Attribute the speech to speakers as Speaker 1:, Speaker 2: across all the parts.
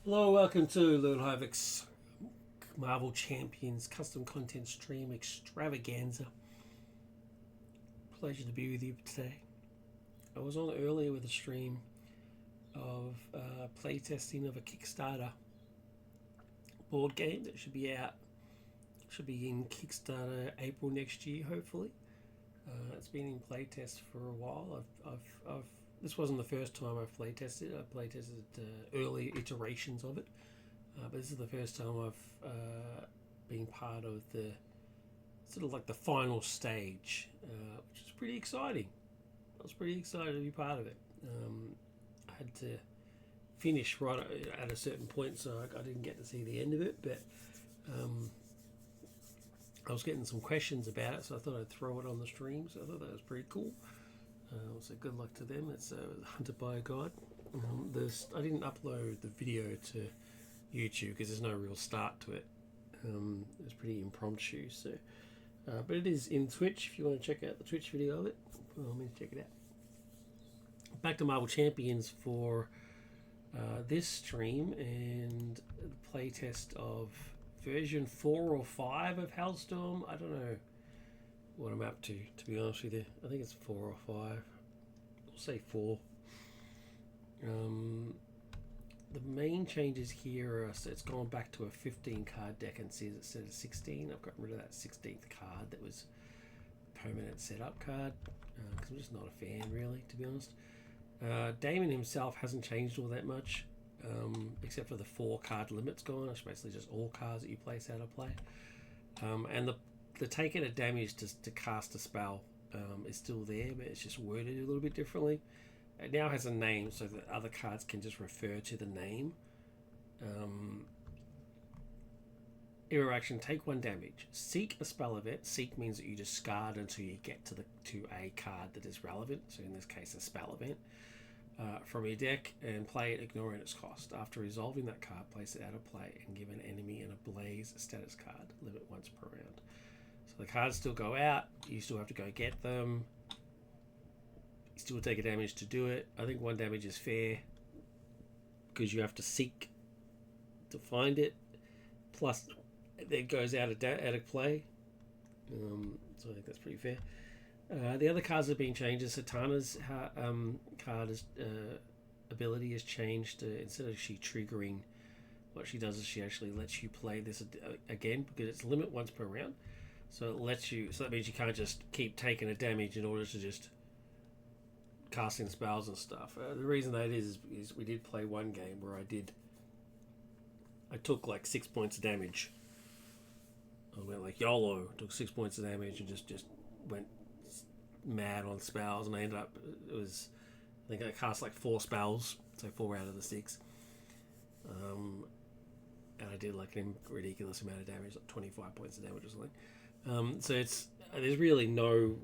Speaker 1: Hello, welcome to Lil Havoc's Marvel Champions custom content stream extravaganza. Pleasure to be with you today. I was on earlier with a stream of playtesting of a Kickstarter board game that should be out. Should be in Kickstarter April next year, hopefully. It's been in playtest for a while. This wasn't the first time I've playtested. I playtested early iterations of it, but this is the first time I've been part of the sort of like the final stage, which is pretty exciting. I was pretty excited to be part of it. I had to finish right at a certain point, so I didn't get to see the end of it, but I was getting some questions about it, so I thought I'd throw it on the stream. So I thought that was pretty cool. So good luck to them. It's Hunted by a God. I didn't upload the video to YouTube because there's no real start to it. It was pretty impromptu. So, but it is in Twitch. If you want to check out the Twitch video of it, check it out. Back to Marvel Champions for this stream and the playtest of version 4 or 5 of Hellstorm. I don't know what I'm up to be honest with you. I think it's 4 or 5. We'll say 4. The main changes here are, so it's gone back to a 15 card deck instead of 16. I've gotten rid of that 16th card that was permanent setup card because I'm just not a fan really, to be honest. Damon himself hasn't changed all that much, except for the 4 card limit's gone. It's basically just all cards that you place out of play, and the taking a damage to cast a spell is still there, but it's just worded a little bit differently. It now has a name so that other cards can just refer to the name. Error action, take 1 damage. Seek a spell event. Seek means that you discard until you get to a card that is relevant, so in this case a spell event, from your deck, and play it ignoring its cost. After resolving that card, place it out of play and give an enemy in a blaze status card. Limit once per round. So the cards still go out, you still have to go get them. You still take a damage to do it. I think 1 damage is fair because you have to seek to find it. Plus, it goes out of play. So I think that's pretty fair. The other cards have been changed. Satana's card ability has changed. Instead of she triggering, what she does is she actually lets you play this again because it's limit once per round. So it lets you. So that means you can't just keep taking a damage in order to just casting spells and stuff. The reason that is we did play one game where I took like 6 points of damage. I went like YOLO, took 6 points of damage and just went mad on spells, and I ended up, I think I cast like 4 spells, so 4 out of the 6. And I did like a ridiculous amount of damage, like 25 points of damage or something. So there's really no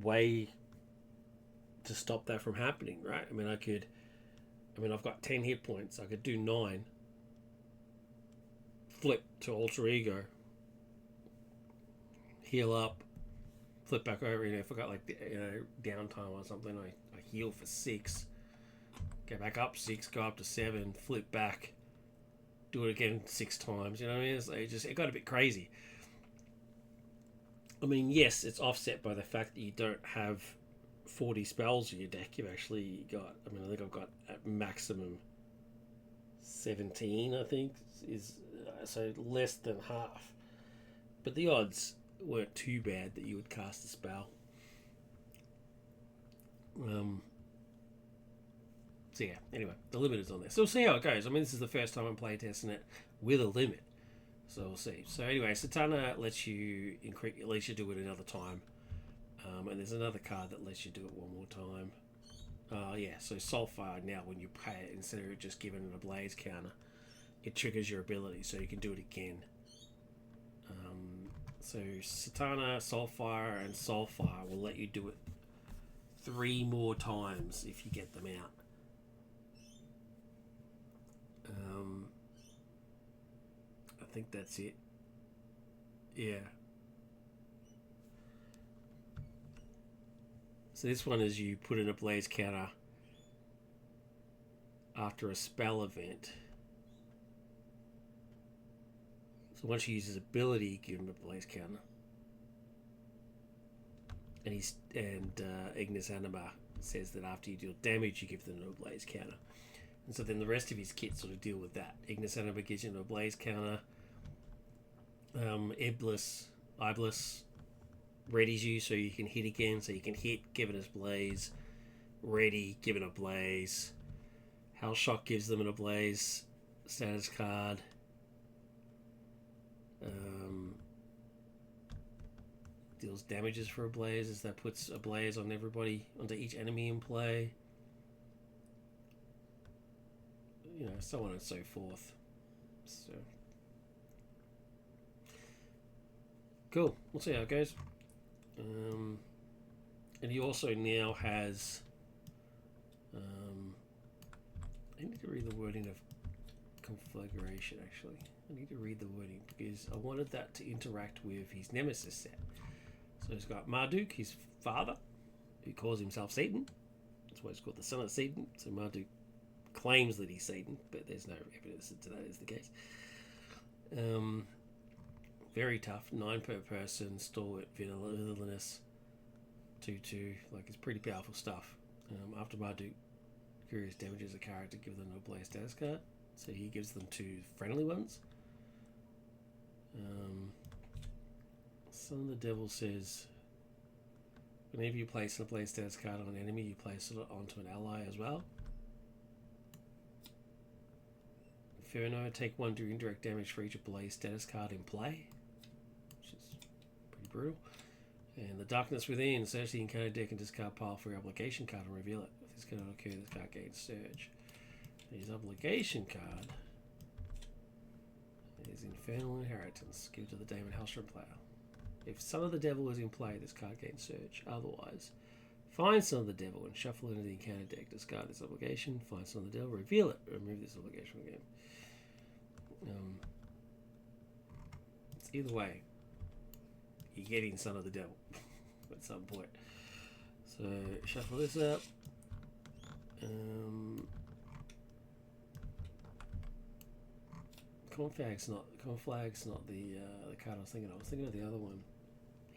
Speaker 1: way to stop that from happening, right? I mean, I've got 10 hit points. I could do 9, flip to alter ego, heal up, flip back over. If I got like downtime or something, I heal for 6, go back up 6, go up to 7, flip back, do it again 6 times. You know what I mean? It got a bit crazy. I mean, yes, it's offset by the fact that you don't have 40 spells in your deck. You've actually got, I think I've got at maximum 17, I think, is so less than half. But the odds weren't too bad that you would cast a spell. So yeah, anyway, the limit is on there. So we'll see how it goes. This is the first time I'm playtesting it with a limit. So we'll see. So anyway, Satana lets you do it another time. And there's another card that lets you do it one more time. So Soulfire now, when you pay it, instead of just giving it a blaze counter, it triggers your ability, so you can do it again. So Satana, Soulfire, and Soulfire will let you do it 3 more times if you get them out. I think that's it. Yeah. So this one is you put in a blaze counter after a spell event. So once you use his ability, give him a blaze counter. And Ignis Anima says that after you deal damage, you give them no blaze counter. And so then the rest of his kit sort of deal with that. Ignis Anima gives you no blaze counter. Iblis readies you so you can hit again. So you can hit, give it a blaze. Ready, give it a blaze. Hellshock gives them an ablaze status card. Deals damages for a blaze as that puts a blaze on everybody, onto each enemy in play. You know, so on and so forth. So cool. We'll see how it goes. And he also now has. I need to read the wording of conflagration. Actually, I need to read the wording because I wanted that to interact with his Nemesis set. So he's got Marduk, his father, who calls himself Satan. That's why he's called the son of Satan. So Marduk claims that he's Satan, but there's no evidence that that is the case. Very tough, 9 per person, stalwart, villainous, 2/2. Like, it's pretty powerful stuff. After Marduk curious damages a character, give them no blaze status card. So he gives them 2 friendly ones. Son of the Devil says, whenever you place a blaze status card on an enemy, you place it onto an ally as well. Inferno, take 1 to indirect damage for each blaze status card in play, which is pretty brutal. And the Darkness Within, search the encounter deck and discard pile for your obligation card and reveal it. If this cannot occur, this card gains Surge. His obligation card is Infernal Inheritance. Give to the Daemon Hellstorm player. If Son of the Devil is in play, this card gains Surge. Otherwise, find Son of the Devil and shuffle it into the encounter deck. Discard this obligation. Find Son of the Devil. Reveal it. Remove this obligation from the game. It's either way. You're getting Son of the Devil at some point. So shuffle this up. Conflag's not the card I was thinking of. I was thinking of the other one,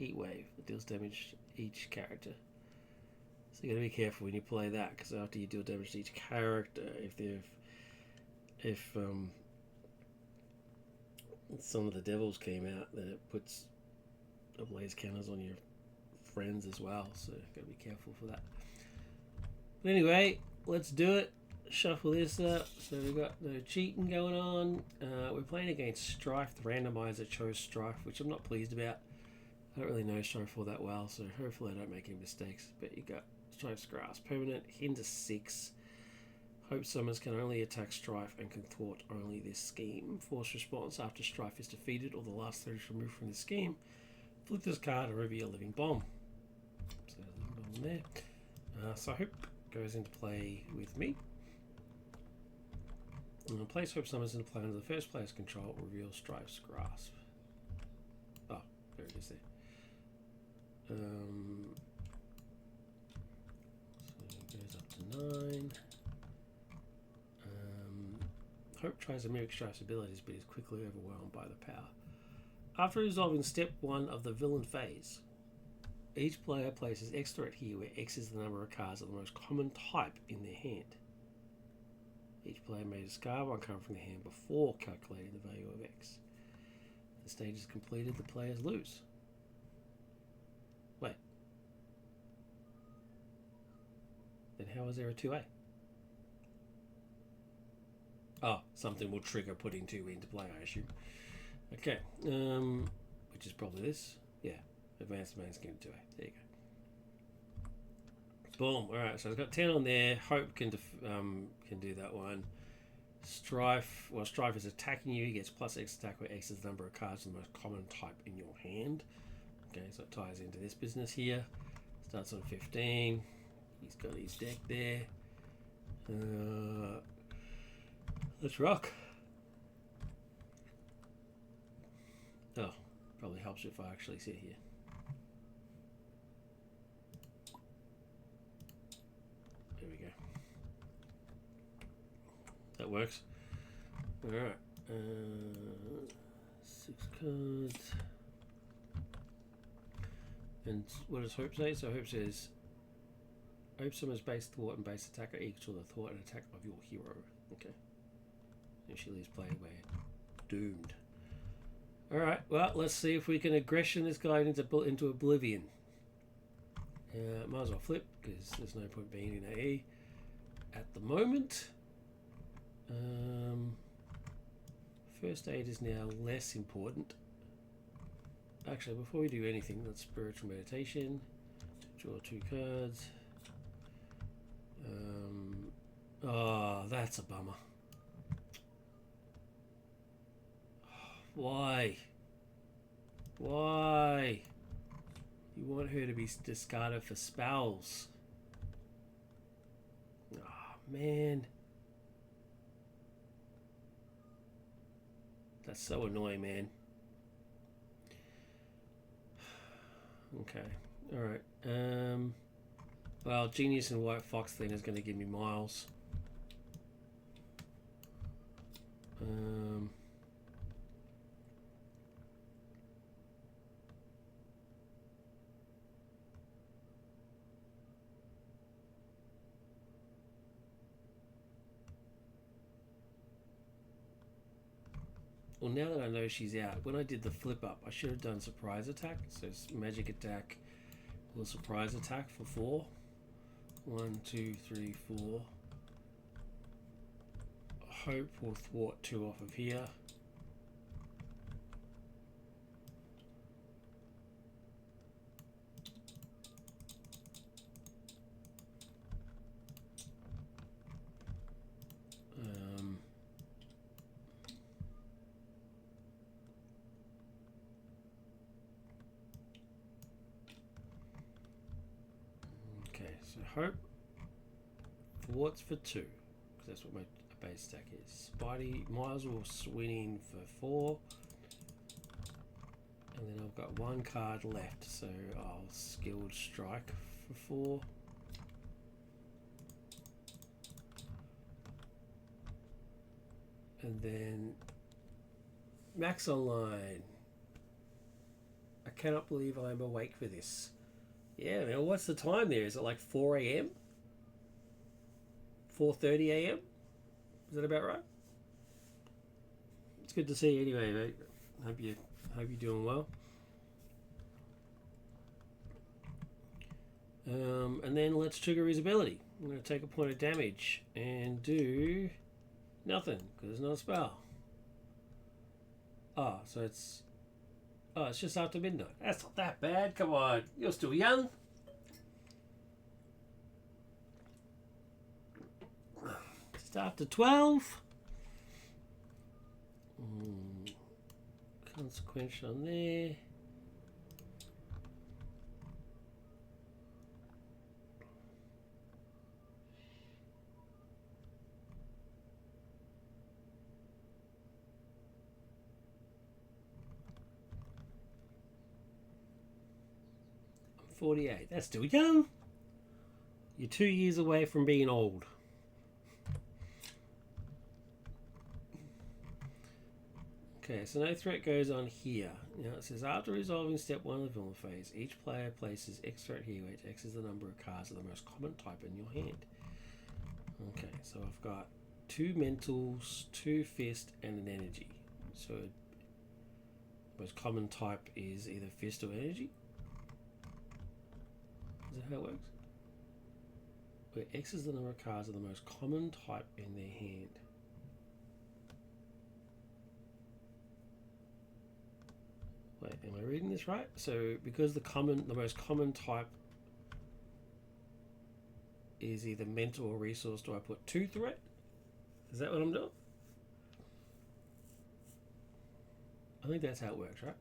Speaker 1: Heatwave, that deals damage to each character. So you got to be careful when you play that, because after you deal damage to each character, if some of the devils came out, then it puts ablaze counters on your friends as well. So got to be careful for that. But anyway, let's do it. Shuffle this up. So we've got no cheating going on. We're playing against Strife. The randomizer chose Strife, which I'm not pleased about. I don't really know Strife all that well, so hopefully I don't make any mistakes. But you got Strife's Grasp. Permanent, hinder 6. Hope Summons can only attack Strife and can thwart only this scheme. Force response after Strife is defeated or the last threat is removed from the scheme. Flip this card and reveal Living Bomb. So Living Bomb there. So Hope goes into play with me. And place Hope Summons into play under the first player's control, reveal Strife's Grasp. Oh, there it is there. So it goes up to 9. Hope tries to mimic Strife's abilities, but is quickly overwhelmed by the power. After resolving step 1 of the villain phase, each player places X threat here, where X is the number of cards of the most common type in their hand. Each player may discard 1 card from their hand before calculating the value of X. If the stage is completed, the players lose. Wait. Then how is there a 2A? Oh, something will trigger putting 2 into play, I assume. Okay. Which is probably this. Yeah. Advanced main scheme 2A. There you go. Boom. Alright, so I've got 10 on there. Hope can do that one. Strife, well, Strife is attacking you. He gets plus X attack, where X is the number of cards of the most common type in your hand. Okay, so it ties into this business here. Starts on 15. He's got his deck there. Let's rock. Oh, probably helps if I actually sit here. There we go. That works. Alright. 6 cards. And what does Hope say? So Hope says, Hope summons base thwart and base attack are equal to the thwart and attack of your hero. Okay. If she leaves play, we're doomed. Alright, well, let's see if we can aggression this guy into oblivion. Might as well flip, because there's no point being in AE at the moment. First aid is now less important. Actually, before we do anything, let's spiritual meditation. Draw 2 cards. Oh, that's a bummer. Why? Why? You want her to be discarded for spells. Oh, man. That's so annoying, man. Okay. Alright. Well, Genius and White Fox then is going to give me miles. Well, now that I know she's out, when I did the flip up, I should have done surprise attack. So it's magic attack or surprise attack for 4. 1, 2, 3, 4. Hope will thwart 2 off of here. Hope thwarts for 2, because that's what my base stack is. Spidey, Miles will swing in for 4, and then I've got 1 card left, so I'll skilled strike for 4. And then Max Online. I cannot believe I'm awake for this. Yeah, man, what's the time there? Is it like 4 a.m.? 4:30 a.m.? Is that about right? It's good to see you anyway, mate. Hope you're doing well. And then let's trigger his ability. I'm going to take a point of damage and do nothing, because it's not a spell. Oh, so it's just after midnight. That's not that bad. Come on. You're still young. Just after 12. Consequential on there. I'm 48. That's still young. You're 2 years away from being old. Okay, so no threat goes on here. Now it says after resolving step 1 of the villain phase, each player places X threat here, which X is the number of cards of the most common type in your hand. Okay, so I've got 2 mentals, 2 fist, and an energy. So the most common type is either fist or energy. Is that how it works? Where X is the number of cards of the most common type in their hand. Wait, am I reading this right? So because the most common type is either mental or resource, do I put 2 threat? Is that what I'm doing? I think that's how it works, right?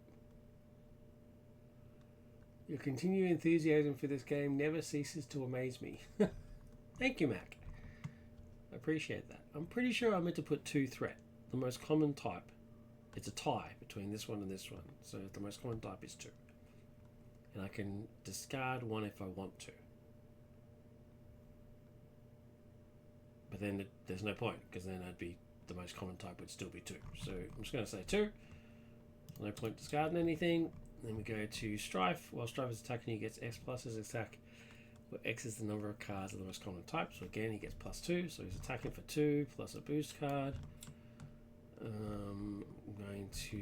Speaker 1: Your continued enthusiasm for this game never ceases to amaze me. Thank you, Mac. I appreciate that. I'm pretty sure I meant to put 2 threat, the most common type. It's a tie between this one and this one, so the most common type is 2. And I can discard 1 if I want to. But then there's no point, because then the most common type would still be 2. So I'm just going to say 2. So no point discarding anything. Then we go to Strife. While Strife is attacking, he gets X plus his attack, where X is the number of cards of the most common type. So again, he gets +2. So he's attacking for 2 plus a boost card. I'm going to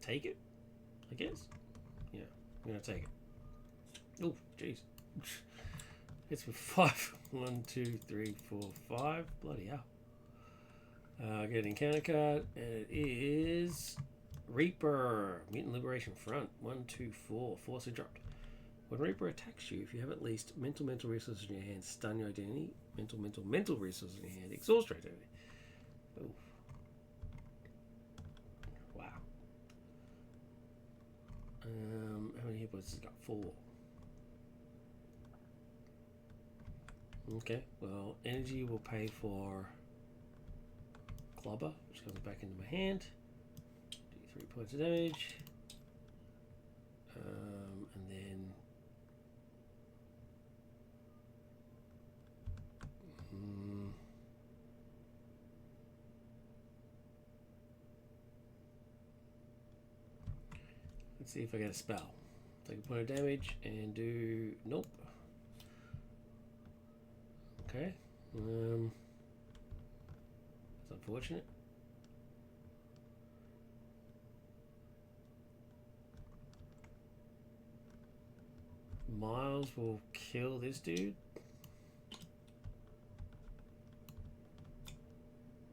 Speaker 1: take it, I guess. Yeah, I'm going to take it. Oh, jeez. It's with 5. 1, 2, 3, 4, 5. Bloody hell. Get an encounter card, and it is Reaper. Mutant Liberation Front. 1, 2, 4. Force dropped. When Reaper attacks you, if you have at least mental resources in your hand, stun your identity. Mental resources in your hand, exhaust your identity. Oh. Wow. How many hit points has it got? 4. Okay, well, energy will pay for Clobber, which comes back into my hand. Do 3 points of damage. And then let's see if I get a spell. Take a point of damage and do nope. Okay. It's unfortunate. Miles will kill this dude.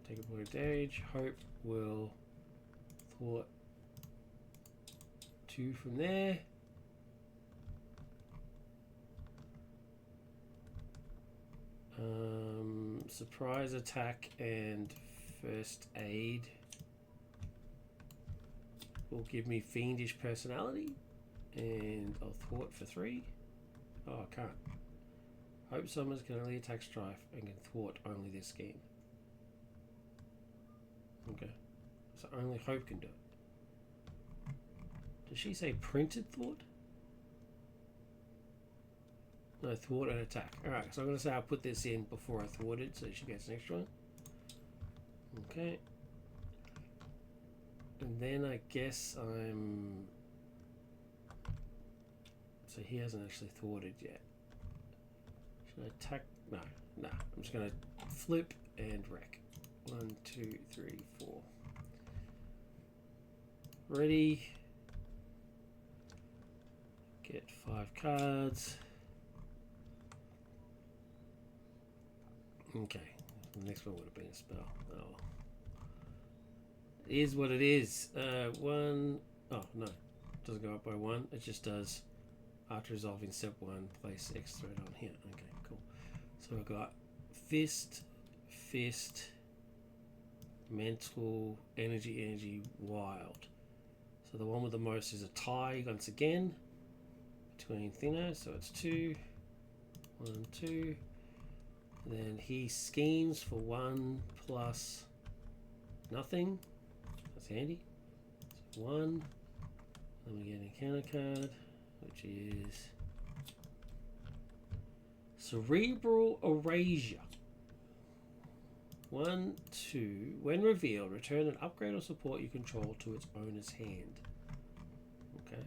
Speaker 1: Take a point of damage. Hope will thwart 2 from there. Surprise attack and first aid will give me fiendish personality, and I'll thwart for 3. Oh, I can't. Hope summons can only attack Strife and can thwart only this scheme. Okay, so only Hope can do it. Does she say printed thwart? No, thwart and attack. Alright, so I'm going to say I'll put this in before I thwart it, so she gets an extra one. Okay. And then I guess I'm... So he hasn't actually thwarted yet. Should I attack? No, no. I'm just going to flip and wreck. 1, 2, 3, 4. Ready. Get 5 cards. Okay, the next one would have been a spell. Oh, it is what it is. 1. Oh no, it doesn't go up by 1. It just does after resolving step 1. Place X thread on here. Okay, cool. So I've got fist, mental, energy, wild. So the one with the most is a tie once again between Thinner. So it's 2, 1, 2. Then he schemes for 1 plus nothing. That's handy. So 1. Then we get an encounter card, which is Cerebral Erasure. 1, 2. When revealed, return an upgrade or support you control to its owner's hand. Okay.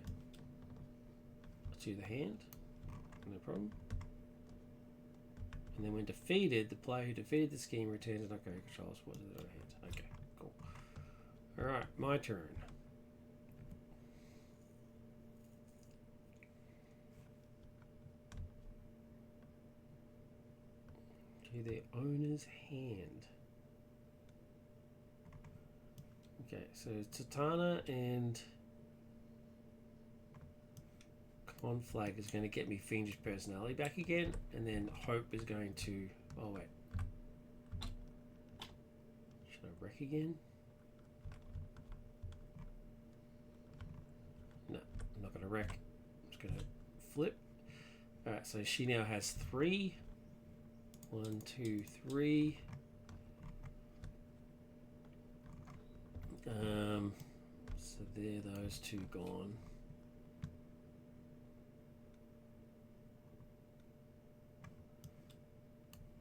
Speaker 1: To the hand. No problem. And then when defeated, the player who defeated the scheme returns an upgrade control support to their own hand. Okay, cool. Alright, my turn. To their owner's hand. Okay, so Tatana and Conflag is going to get me Fiendish Personality back again, and then Hope is going to... Oh, wait. Should I wreck again? No, I'm not going to wreck. I'm just going to flip. Alright, so she now has 3. 1, 2, 3. So there, those 2 gone.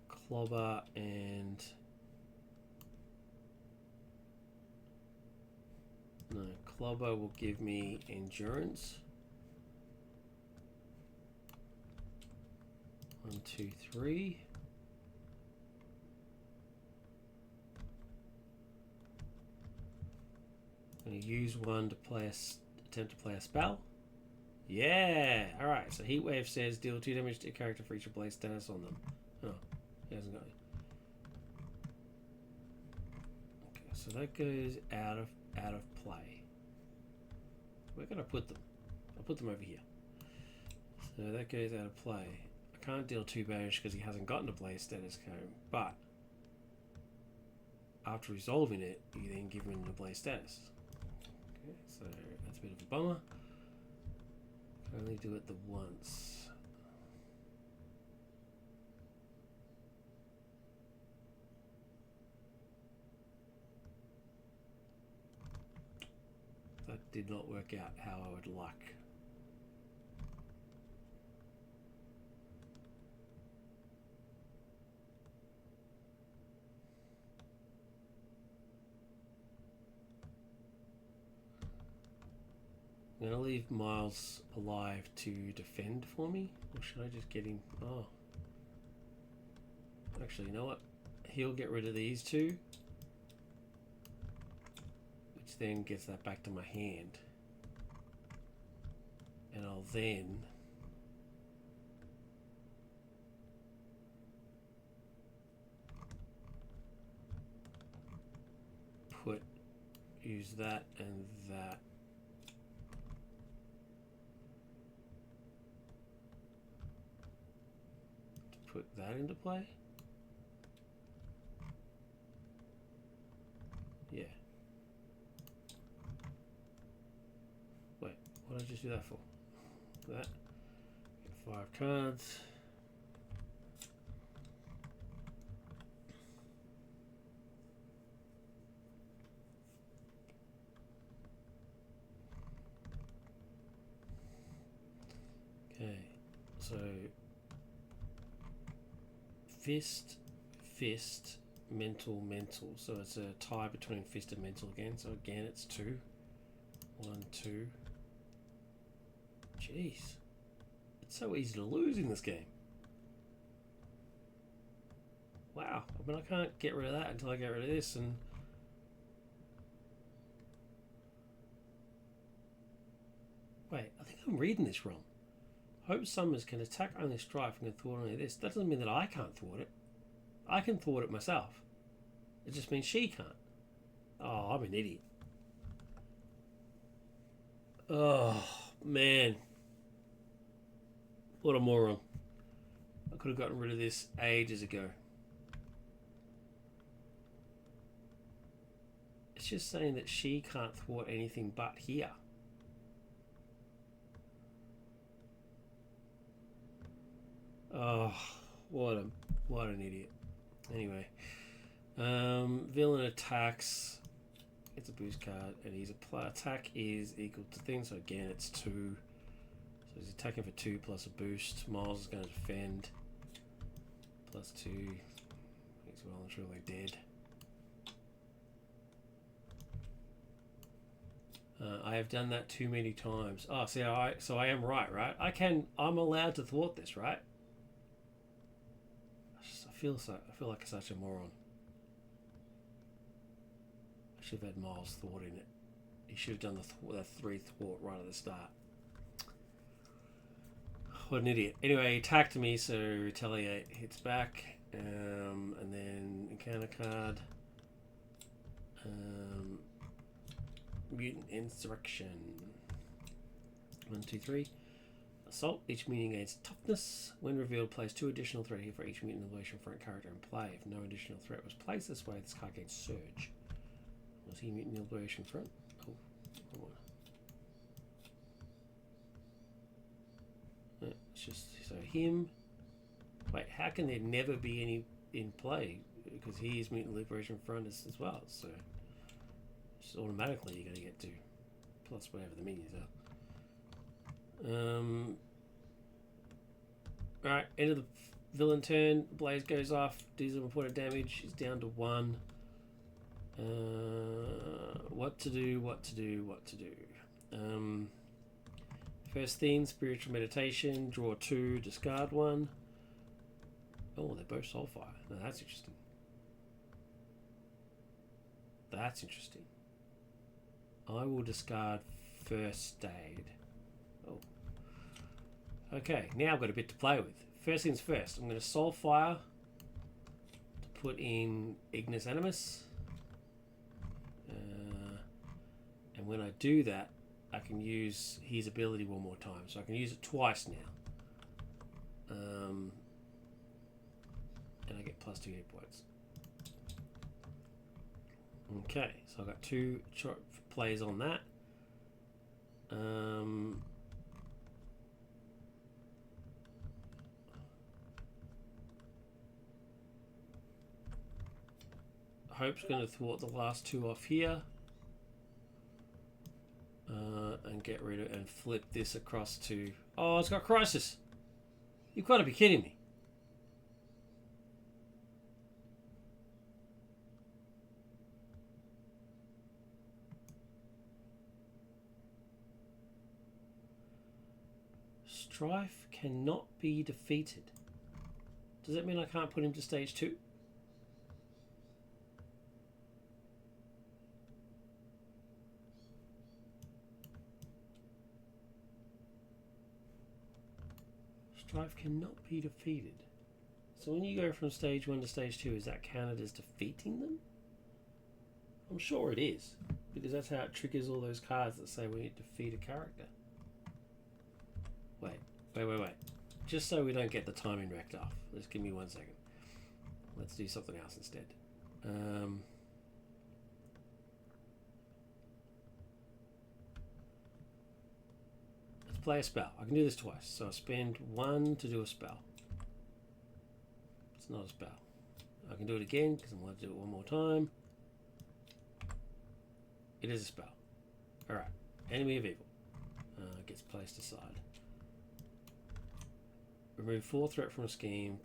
Speaker 1: Clobber and Clobber will give me endurance. 1, 2, 3. I'm going to use one to attempt to play a spell. Yeah! Alright, so Heatwave says deal 2 damage to a character for each blaze status on them. Oh, he hasn't got it. Okay, so that goes out of play. Where can I put them? I'll put them over here. So that goes out of play. I can't deal 2 damage because he hasn't gotten a blaze status cone, but after resolving it, you then give him the blaze status. Okay, so that's a bit of a bummer. I only do it the once. That did not work out how I would like. I'm going to leave Miles alive to defend for me, or should I just get him? Oh, actually, you know what? He'll get rid of these two, which then gets that back to my hand, and I'll then use that and that. Put that into play. Yeah. Wait, what did I just do that for? That. Get 5 cards. Okay, so fist, mental. So it's a tie between fist and mental again. So again, it's 2. 1, 2. Jeez. It's so easy to lose in this game. Wow. I mean, I can't get rid of that until I get rid of this. And wait, I think I'm reading this wrong. Hope Summers can attack only Strife and can thwart only this. That doesn't mean that I can't thwart it. I can thwart it myself. It just means she can't. Oh, I'm an idiot. Oh, man. What a moron. I could have gotten rid of this ages ago. It's just saying that she can't thwart anything but here. Oh, what an idiot. Anyway, villain attacks. It's a boost card, and his attack is equal to things. So again, it's 2. So he's attacking for 2 plus a boost. Miles is going to defend. Plus 2. He's well and truly dead. I have done that too many times. Oh, see, so I am right? I'm allowed to thwart this, right? I feel like such a moron. I should have had Miles thwart in it. He should have done the 3 thwart right at the start. What an idiot. Anyway, he attacked me, so retaliate hits back, and then encounter card. Mutant Insurrection. 1, 2, 3. Assault. Each mutant gains toughness. When revealed, place 2 additional threat here for each mutant evolution front character in play. If no additional threat was placed this way, this card gains Surge. Was he mutant evolution front? Oh, come on. It's just so him. Wait, how can there never be any in play? Because he is mutant liberation front as well. So just automatically you're going to get 2 plus whatever the minions are. Alright, end of the villain turn. Blaze goes off, deals him a point of damage. He's down to 1. What to do, what to do, what to do. First thing, spiritual meditation, draw 2, discard 1. Oh, they're both soulfire. Now that's interesting. That's interesting. I will discard first aid. Oh. Okay, now I've got a bit to play with. First things first, I'm going to soulfire to put in Ignis Animus. And when I do that, I can use his ability one more time. So I can use it twice now. And I get plus 2 hit points. Okay, so I've got 2 plays on that. Hope's going to thwart the last 2 off here. And get rid of and flip this across to... Oh, it's got Crisis. You've got to be kidding me. Strife cannot be defeated. Does that mean I can't put him to stage 2? Strife cannot be defeated. So when you go from stage 1 to stage 2, is that counted as defeating them? I'm sure it is, because that's how it triggers all those cards that say we need to defeat a character. Wait. Just so we don't get the timing wrecked off, just give me 1 second. Let's do something else instead. Let's play a spell. I can do this twice. So I spend 1 to do a spell. It's not a spell. I can do it again because I'm going to do it one more time. It is a spell. Alright. Enemy of Evil. Gets placed aside. Remove 4 threat from a scheme.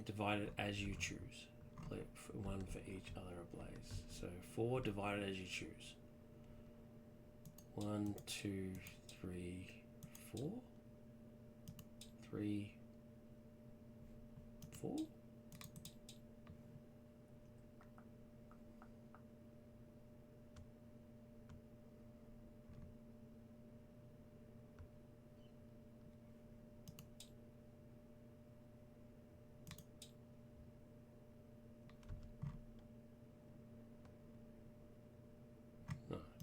Speaker 1: Divided as you choose. Play 1 for each other ablaze. So 4 divided as you choose. 1, 2, 3, 4. 3, 4.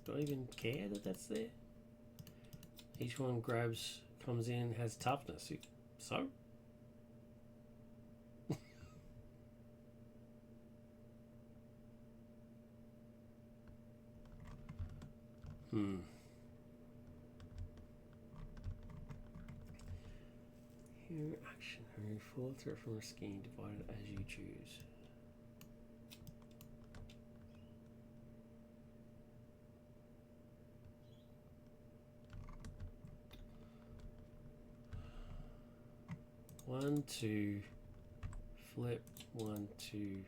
Speaker 1: Do I even care that that's there? Each one comes in, has toughness. So? Here, action. Remove 4 threat from a scheme, divided as you choose. One, 2, flip, 1, 2,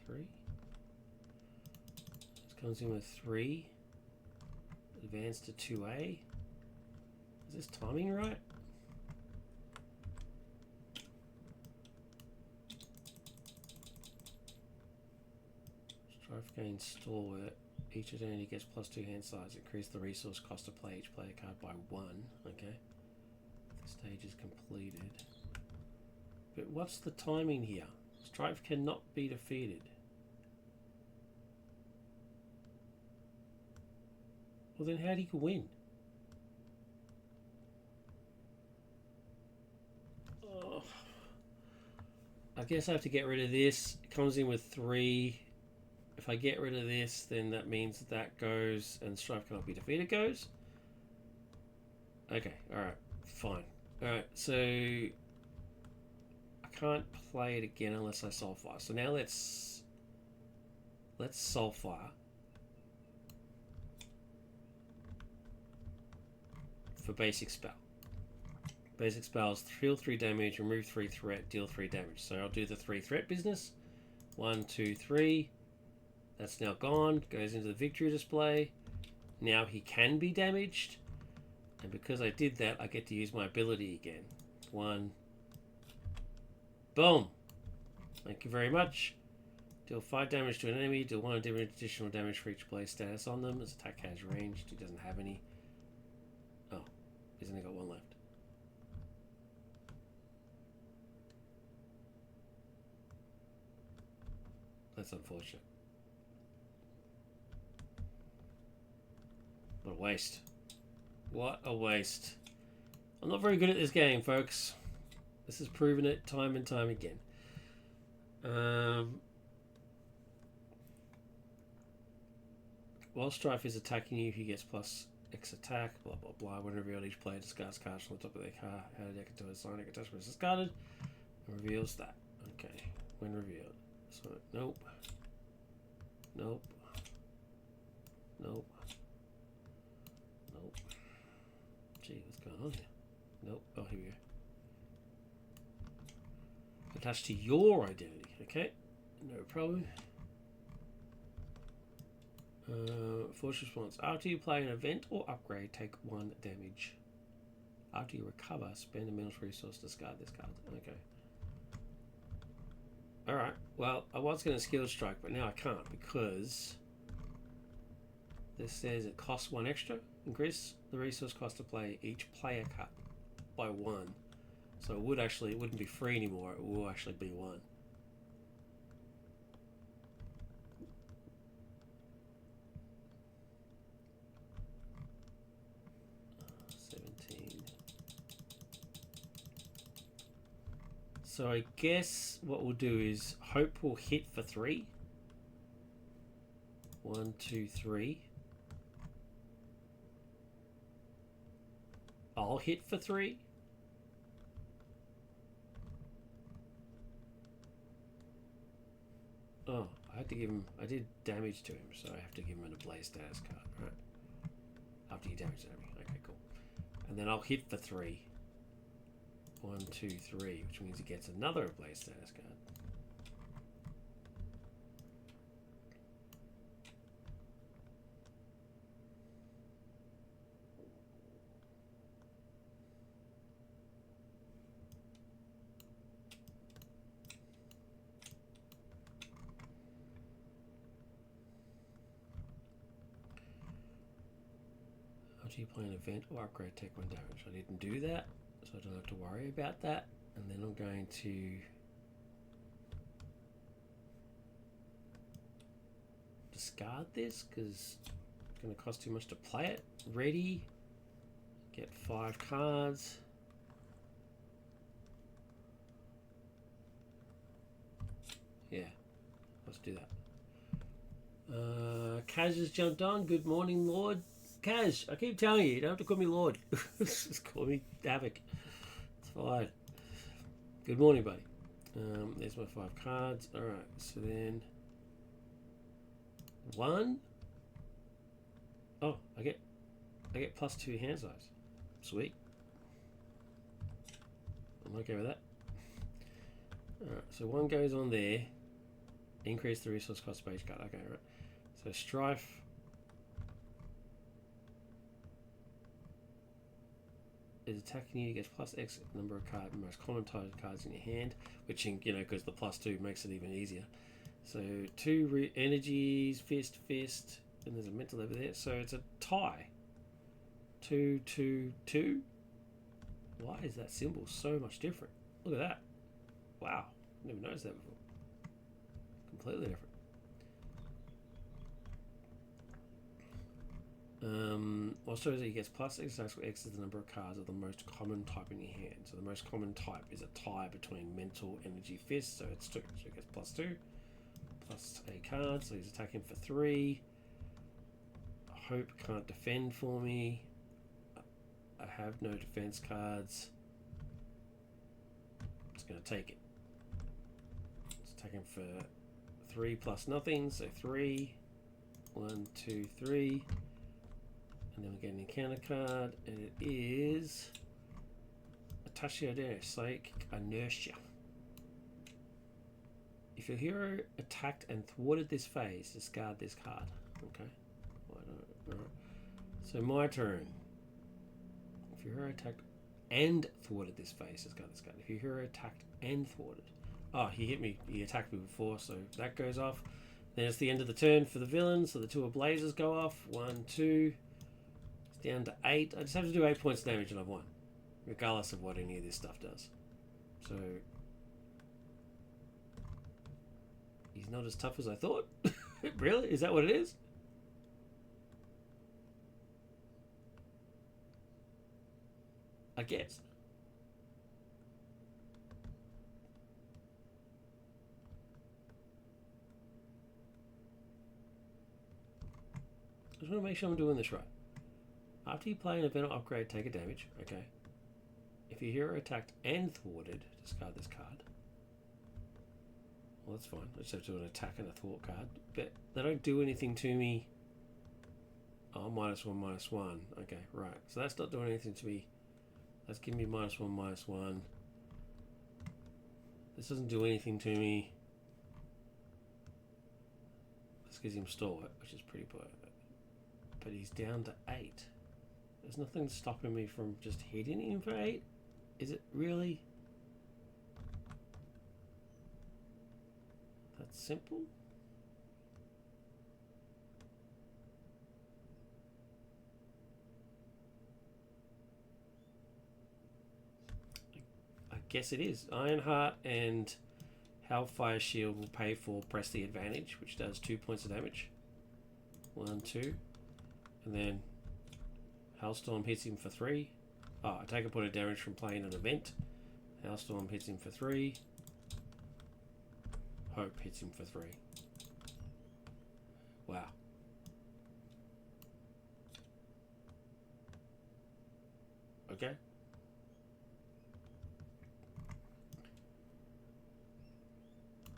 Speaker 1: 3. This comes in with 3. Advance to 2A. Is this timing right? Strife gains stalwart. Each identity gets plus 2 hand size. Increase the resource cost to play each player card by 1. Okay. The stage is completed. But what's the timing here? Strife cannot be defeated. Well then how do you win? Oh. I guess I have to get rid of this. It comes in with 3. If I get rid of this, then that means that goes and Strife cannot be defeated goes. Okay, alright, fine. Alright, so I can't play it again unless I soulfire. So now let's soulfire for basic spell. Basic spells, heal 3 damage, remove 3 threat, deal 3 damage. So I'll do the 3 threat business. 1, 2, 3. That's now gone. Goes into the victory display. Now he can be damaged. And because I did that, I get to use my ability again. 1. Boom. Thank you very much. Deal 5 damage to an enemy. Deal 1 additional damage for each play status on them. His attack has ranged. He doesn't have any. Oh, he's only got 1 left. That's unfortunate. What a waste. What a waste. I'm not very good at this game, folks. This has proven it time and time again. While Strife is attacking you, he gets plus X attack, blah blah blah. When revealed, each player discards cards from the top of their car. How did deck into a Sonic attachment is discarded and reveals that. Okay. When revealed. So nope. Nope. Nope. Nope. Gee, what's going on here? Nope. Oh, here we go. Attached to your identity. Okay. No problem. Force response. After you play an event or upgrade, take 1 damage. After you recover, spend a mental resource to discard this card. Okay. Alright. Well, I was going to skill strike, but now I can't because this says it costs 1 extra. Increase the resource cost to play each player card by 1. So it wouldn't be free anymore. It will actually be 1. So I guess what we'll do is hope will hit for 3. 1, 2, 3. I'll hit for 3. Oh, I had to give him. I did damage to him, so I have to give him an ablaze status card, right? After you damage enemy. Okay, cool. And then I'll hit for 3. 1, 2, 3, which means he gets another ablaze status card. After you play an event or upgrade, take 1 damage. I didn't do that, so I don't have to worry about that. And then I'm going to discard this because it's going to cost too much to play it. Ready. Get 5 cards. Yeah, let's do that. Kaz has jumped on. Good morning, Lord. Kaz, I keep telling you don't have to call me Lord. Just call me Havoc. It's fine. Good morning, buddy. There's my 5 cards. Alright, so then 1. Oh, I get +2 hand size. Sweet. I'm okay with that. Alright, so 1 goes on there. Increase the resource cost of each card. Okay, right. So Strife. Is attacking you, gets +X number of most common type cards in your hand, which, because the +2 makes it even easier. So 2 energies, fist, and there's a mental over there. So it's a tie. 2, 2, 2. Why is that symbol so much different? Look at that. Wow, never noticed that before. Completely different. Also, he gets +X. X is the number of cards of the most common type in your hand. So the most common type is a tie between mental, energy, fist. So it's 2. So he gets +2. Plus a card. So he's attacking for 3. Hope can't defend for me. I have no defense cards. It's going to take it. It's attacking for 3 plus nothing. So 3. 1, 2, 3. And then we get an encounter card, and it is a Tashiodera, Psychic Inertia. If your hero attacked and thwarted this phase, discard this card. Okay. Alright. So my turn. If your hero attacked and thwarted this phase, discard this card. If your hero attacked and thwarted. Oh, he hit me. He attacked me before, so that goes off. Then it's the end of the turn for the villain, so the 2 of blazes go off. 1, 2. It's down to 8. I just have to do 8 points of damage and I've won. Regardless of what any of this stuff does. So he's not as tough as I thought. Really? Is that what it is? I guess. I just want to make sure I'm doing this right. After you play an event or upgrade, take a damage. Okay. If your hero attacked and thwarted, discard this card. Well, that's fine. I just have to do an attack and a thwart card. But they don't do anything to me. Oh, -1/-1. Okay, right. So that's not doing anything to me. That's giving me -1/-1. This doesn't do anything to me. This gives him Stalwart, which is pretty good. But he's down to 8. There's nothing stopping me from just hitting him for 8. Is it really that simple? I guess it is. Ironheart and Hellfire Shield will pay for Press the Advantage, which does 2 points of damage. 1, 2. And then Hellstorm hits him for 3. Oh, I take a point of damage from playing an event. Hellstorm hits him for 3. Hope hits him for 3. Wow. Okay.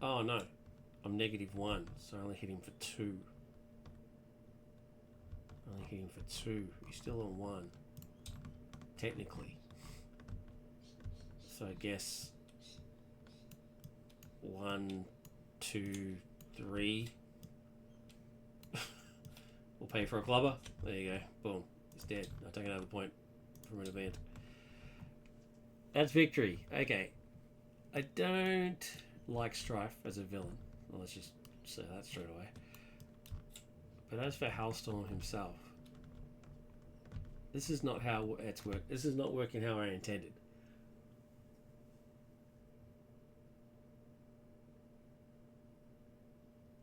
Speaker 1: Oh no. I'm -1, so I only hit him for 2. Only hit him for 2. He's still on 1. Technically. So I guess 1, 2, 3. We'll pay for a clubber. There you go. Boom. He's dead. I'll take another point from an event. That's victory. Okay. I don't like Strife as a villain. Well, let's just say that straight away. But as for Hellstorm himself, this is not how it's worked. This is not working how I intended.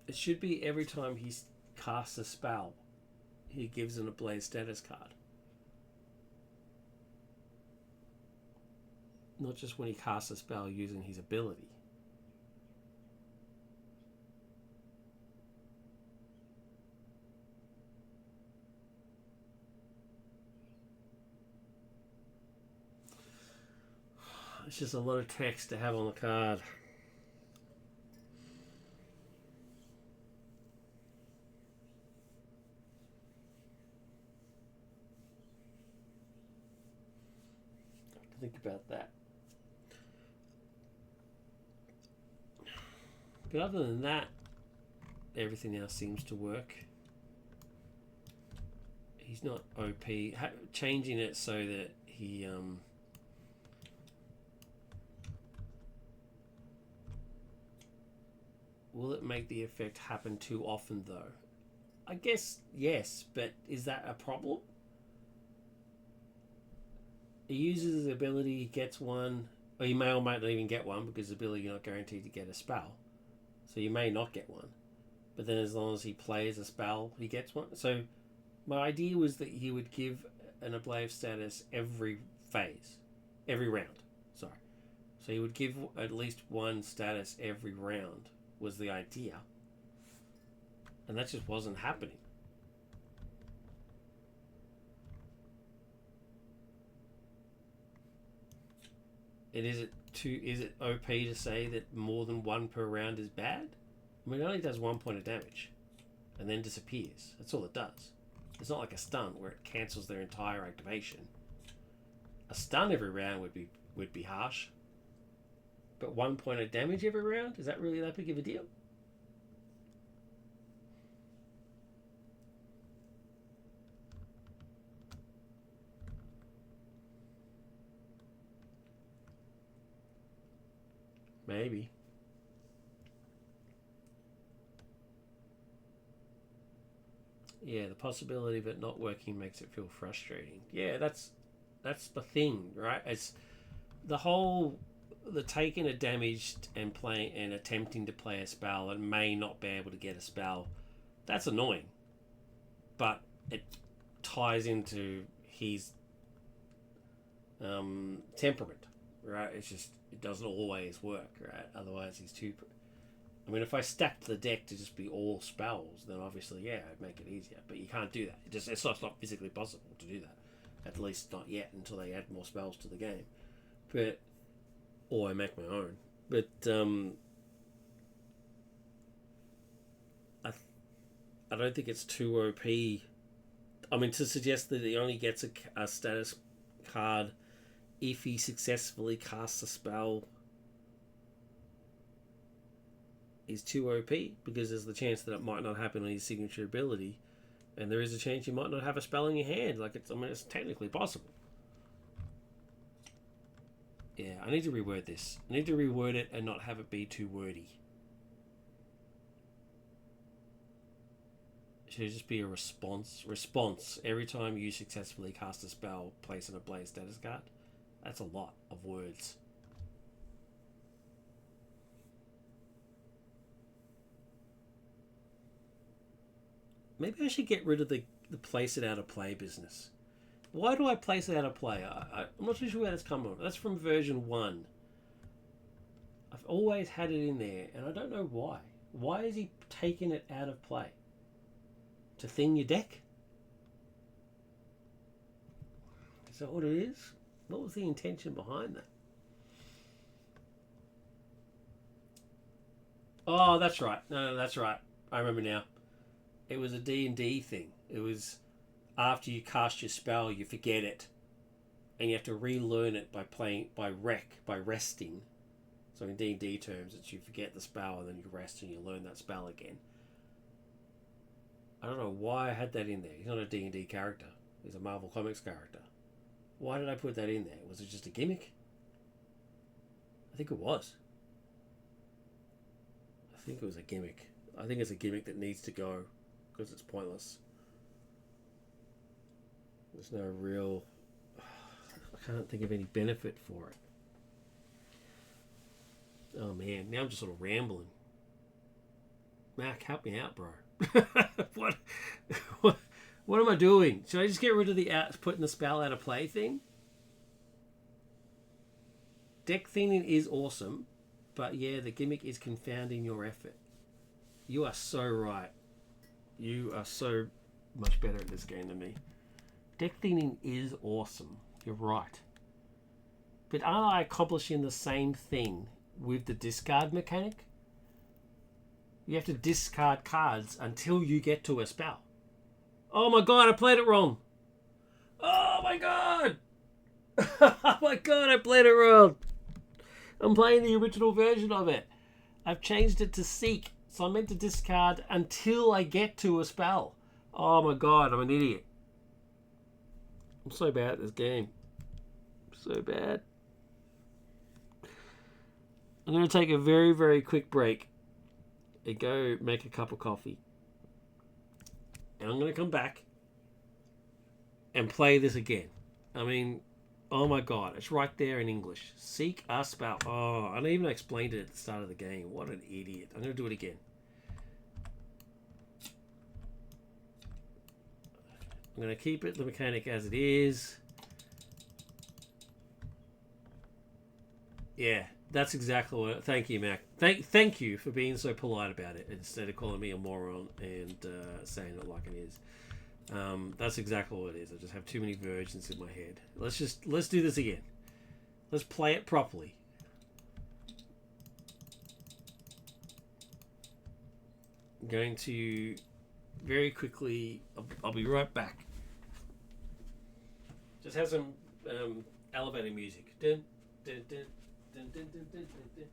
Speaker 1: It should be every time he casts a spell, he gives an Ablaze status card. Not just when he casts a spell using his ability. It's just a lot of text to have on the card. Think about that. But other than that, everything else seems to work. He's not OP. Changing it so that he will it make the effect happen too often though? I guess yes, but is that a problem? He uses his ability, he gets one, or he may or might not even get one because his ability you're not guaranteed to get a spell. So you may not get one. But then as long as he plays a spell, he gets one. So my idea was that he would give an Ablaze status every phase. Every round. Sorry. So he would give at least one status every round was the idea. And that just wasn't happening. Is it OP to say that more than one per round is bad? I mean, it only does 1 point of damage and then disappears. That's all it does. It's not like a stun where it cancels their entire activation. A stun every round would be would be harsh. But 1 point of damage every round, is that really that big of a deal? Maybe. Yeah, the possibility of it not working makes it feel frustrating. Yeah, that's the thing, right? It's the taking a damage and playing and attempting to play a spell and may not be able to get a spell. That's annoying, but it ties into his temperament, right? It's just it doesn't always work, right? Otherwise, he's too. I mean, if I stacked the deck to just be all spells, then obviously, yeah, it'd make it easier. But you can't do that. It's not physically possible to do that. At least not yet, until they add more spells to the game. But or I make my own. But I don't think it's too OP. I mean, to suggest that he only gets a status card if he successfully casts a spell is too OP, because there's the chance that it might not happen on his signature ability, and there is a chance you might not have a spell in your hand. Like it's technically possible. Yeah, I need to reword this. I need to reword it and not have it be too wordy. It should just be a response. Response. Every time you successfully cast a spell, place in a blaze status card. That's a lot of words. Maybe I should get rid of the place it out of play business. Why do I place it out of play? I'm not too sure where that's come from. That's from version 1. I've always had it in there, and I don't know why. Why is he taking it out of play? To thin your deck? Is that what it is? What was the intention behind that? Oh, that's right. No, that's right. I remember now. It was a D&D thing. It was after you cast your spell, you forget it, and you have to relearn it by resting. So in D&D terms, it's you forget the spell and then you rest and you learn that spell again. I don't know why I had that in there. He's not a D&D character. He's a Marvel Comics character. Why did I put that in there? Was it just a gimmick? I think it was. I think it was a gimmick. I think it's a gimmick that needs to go because it's pointless. There's no real... I can't think of any benefit for it. Oh man, now I'm just sort of rambling. Mac, help me out, bro. What am I doing? Should I just get rid of the putting the spell out of play thing? Deck thinning is awesome, but yeah, the gimmick is confounding your effort. You are so right. You are so much better at this game than me. Deck thinning is awesome. You're right. But aren't I accomplishing the same thing with the discard mechanic? You have to discard cards until you get to a spell. Oh my god, I played it wrong. Oh my god. Oh my god, I played it wrong. I'm playing the original version of it. I've changed it to seek. So I'm meant to discard until I get to a spell. Oh my god, I'm an idiot. I'm so bad at this game. So bad. I'm going to take a very, very quick break and go make a cup of coffee. And I'm going to come back and play this again. I mean, oh my god, it's right there in English. Seek a spell. Oh, I didn't even explain it at the start of the game. What an idiot. I'm going to do it again. I'm going to keep it the mechanic as it is. Yeah, that's exactly what... Thank you, Mac. Thank you for being so polite about it instead of calling me a moron and saying it like it is. That's exactly what it is. I just have too many versions in my head. Let's do this again. Let's play it properly. I'm going to very quickly... I'll be right back. Just have some elevator music. Dun, Dun, dun, dun, dun, dun, dun, dun, dun.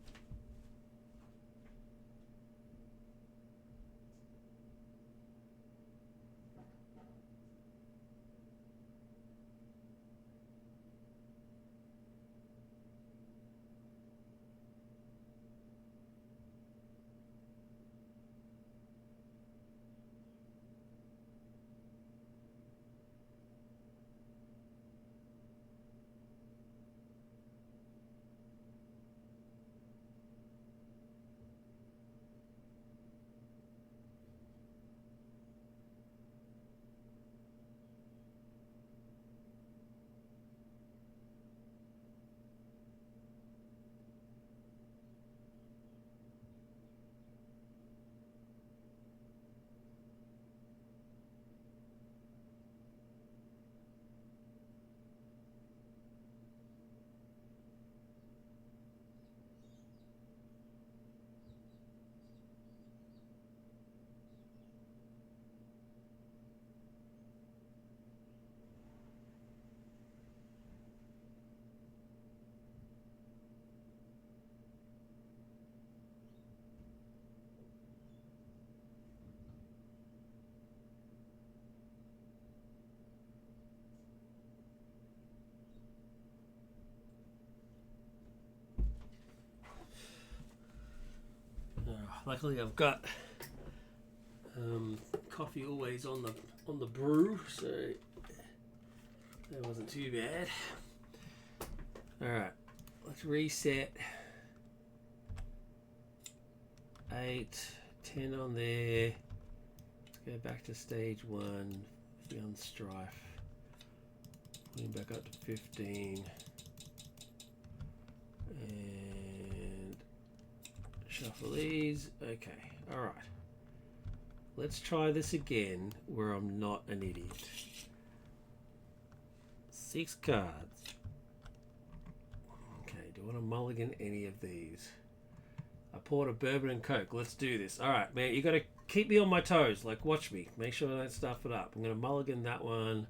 Speaker 1: Luckily, I've got coffee always on the brew, so that wasn't too bad. All right, let's reset. 8, 10 on there. Let's go back to stage 1. Beyond Strife. Putting back up to 15. And shuffle these. Okay, alright. Let's try this again where I'm not an idiot. 6 cards. Okay, do I want to mulligan any of these? I poured a bourbon and coke. Let's do this. Alright, man, you got to keep me on my toes. Like, watch me. Make sure I don't stuff it up. I'm going to mulligan that one.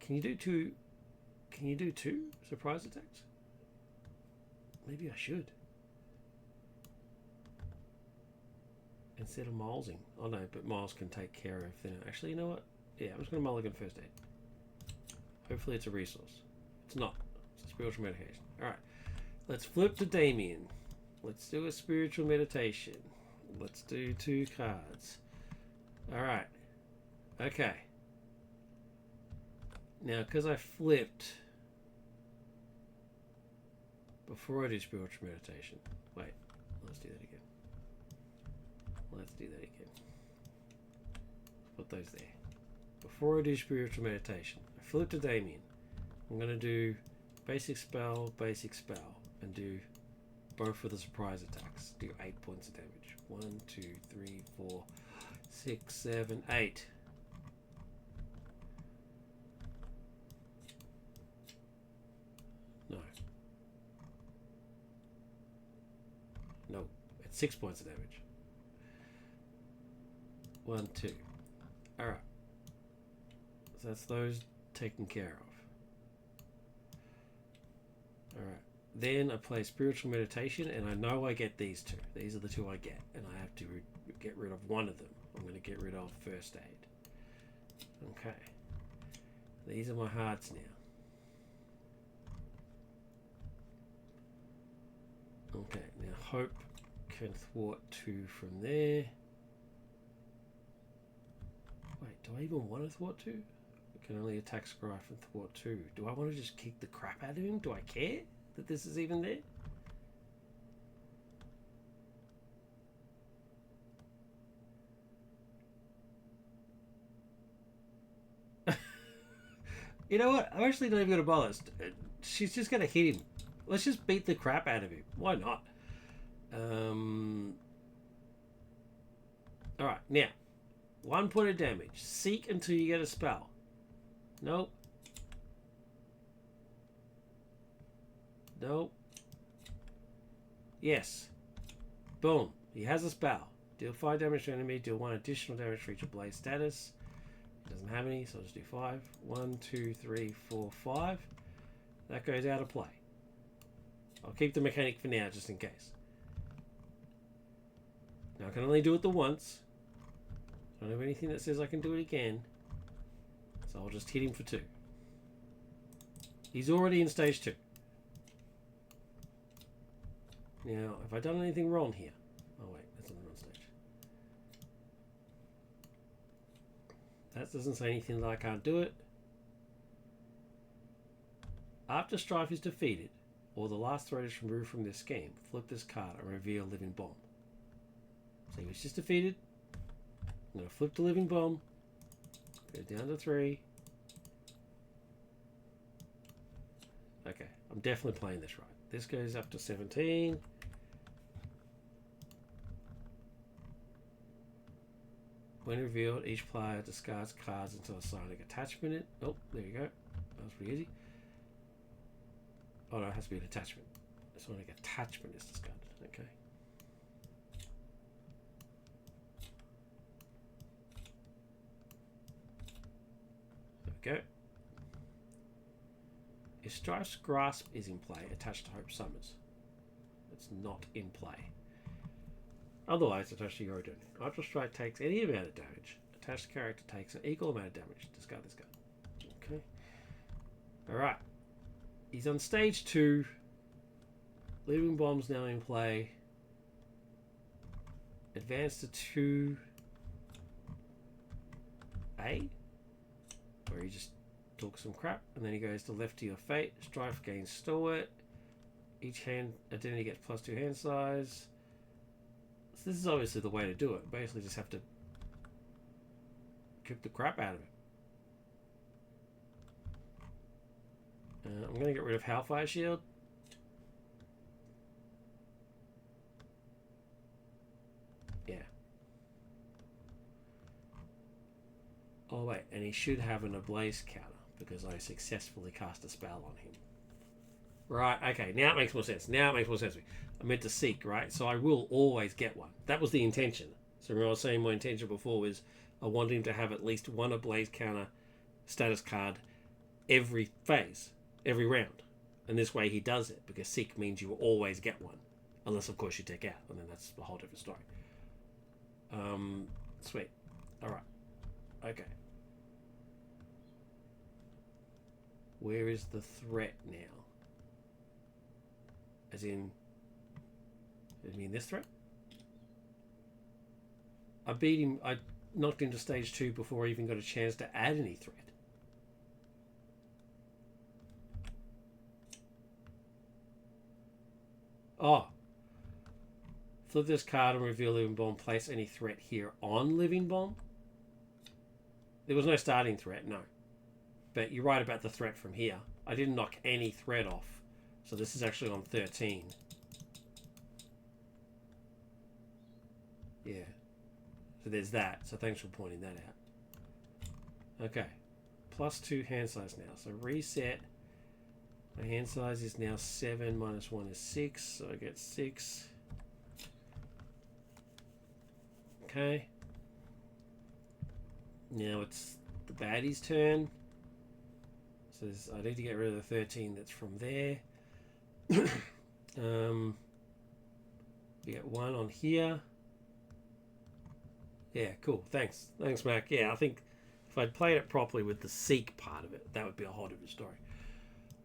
Speaker 1: Can you do 2? Can you do 2 surprise attacks? Maybe I should. Instead of Milesing. Oh no, but Miles can take care of thinner. Actually, you know what? Yeah, I'm just going to mulligan first aid. Hopefully it's a resource. It's not. It's a spiritual medication. Alright. Let's flip to Damien. Let's do a spiritual meditation. Let's do 2 cards. Alright. Okay. Now, because I flipped before I do spiritual meditation. Wait, let's do that again. Let's do that again. Let's put those there. Before I do spiritual meditation, I flip to Damien. I'm going to do basic spell, and do both of the surprise attacks. Do 8 points of damage. 1, 2, 3, 4, 6, 7, 8. No. No. It's 6 points of damage. 1, 2. Alright. So that's those taken care of. Alright. Then I play spiritual meditation, and I know I get these 2. These are the 2 I get, and I have to get rid of one of them. I'm going to get rid of first aid. Okay. These are my hearts now. Okay, now hope can thwart 2 from there. Wait, do I even want to thwart 2? I can only attack Strife and thwart 2. Do I want to just kick the crap out of him? Do I care that this is even there? You know what? I'm actually not even going to bother. She's just going to hit him. Let's just beat the crap out of him. Why not? Alright, now. 1 point of damage. Seek until you get a spell. Nope. Nope. Yes. Boom. He has a spell. Deal 5 damage to enemy. Deal 1 additional damage for each blaze status. He doesn't have any, so I'll just do 5. 1, 2, 3, 4, 5. That goes out of play. I'll keep the mechanic for now, just in case. Now I can only do it the once. I don't have anything that says I can do it again. So I'll just hit him for 2. He's already in stage 2. Now, have I done anything wrong here? Oh wait, that's on the wrong stage. That doesn't say anything that I can't do it. After Strife is defeated, or the last threat is removed from this scheme, flip this card and reveal Living Bomb. So he was just defeated. I'm going to flip the Living Bomb. Go down to 3. Okay, I'm definitely playing this right. This goes up to 17. When revealed, each player discards cards until assigning attachment in. Oh, there you go. That was pretty easy. Oh no, it has to be an attachment. Assigning attachment is discarded. Okay. There we go. If Strife's Grasp is in play, attached to Hope Summers. It's not in play. Otherwise, attached to your doing. After Strike takes any amount of damage, attached character takes an equal amount of damage. Discard this card. Okay. Alright. He's on stage 2. Living Bomb's now in play. Advance to 2A. Where he just talks some crap. And then he goes to Left to Your Fate. Strife gains Stalwart. Each hand identity gets +2 hand size. So this is obviously the way to do it. Basically just have to kick the crap out of it. I'm going to get rid of Hellfire Shield. Yeah. Oh wait, and he should have an Ablaze counter because I successfully cast a spell on him. Right, okay, now it makes more sense. Now it makes more sense to me. I meant to seek, right? So I will always get one. That was the intention. So remember I was saying my intention before was I wanted him to have at least one Ablaze counter status card every phase, every round. And this way he does it, because seek means you will always get one. Unless, of course, you take out, and then that's a whole different story. Sweet. Alright. Okay. Where is the threat now? As in... I mean this threat? I beat him... I knocked him to stage 2 before I even got a chance to add any threat. Oh. Flip this card and reveal Living Bomb. Place any threat here on Living Bomb. There was no starting threat, no. But you're right about the threat from here. I didn't knock any threat off. So this is actually on 13. Yeah. So there's that. So thanks for pointing that out. Okay. +2 hand size now. So reset. My hand size is now 7. -1 is 6. So I get 6. Okay. Now it's the baddie's turn. So I need to get rid of the 13 that's from there. We get 1 on here. Yeah, cool. Thanks. Thanks, Mac. Yeah, I think if I'd played it properly with the seek part of it, that would be a whole different story.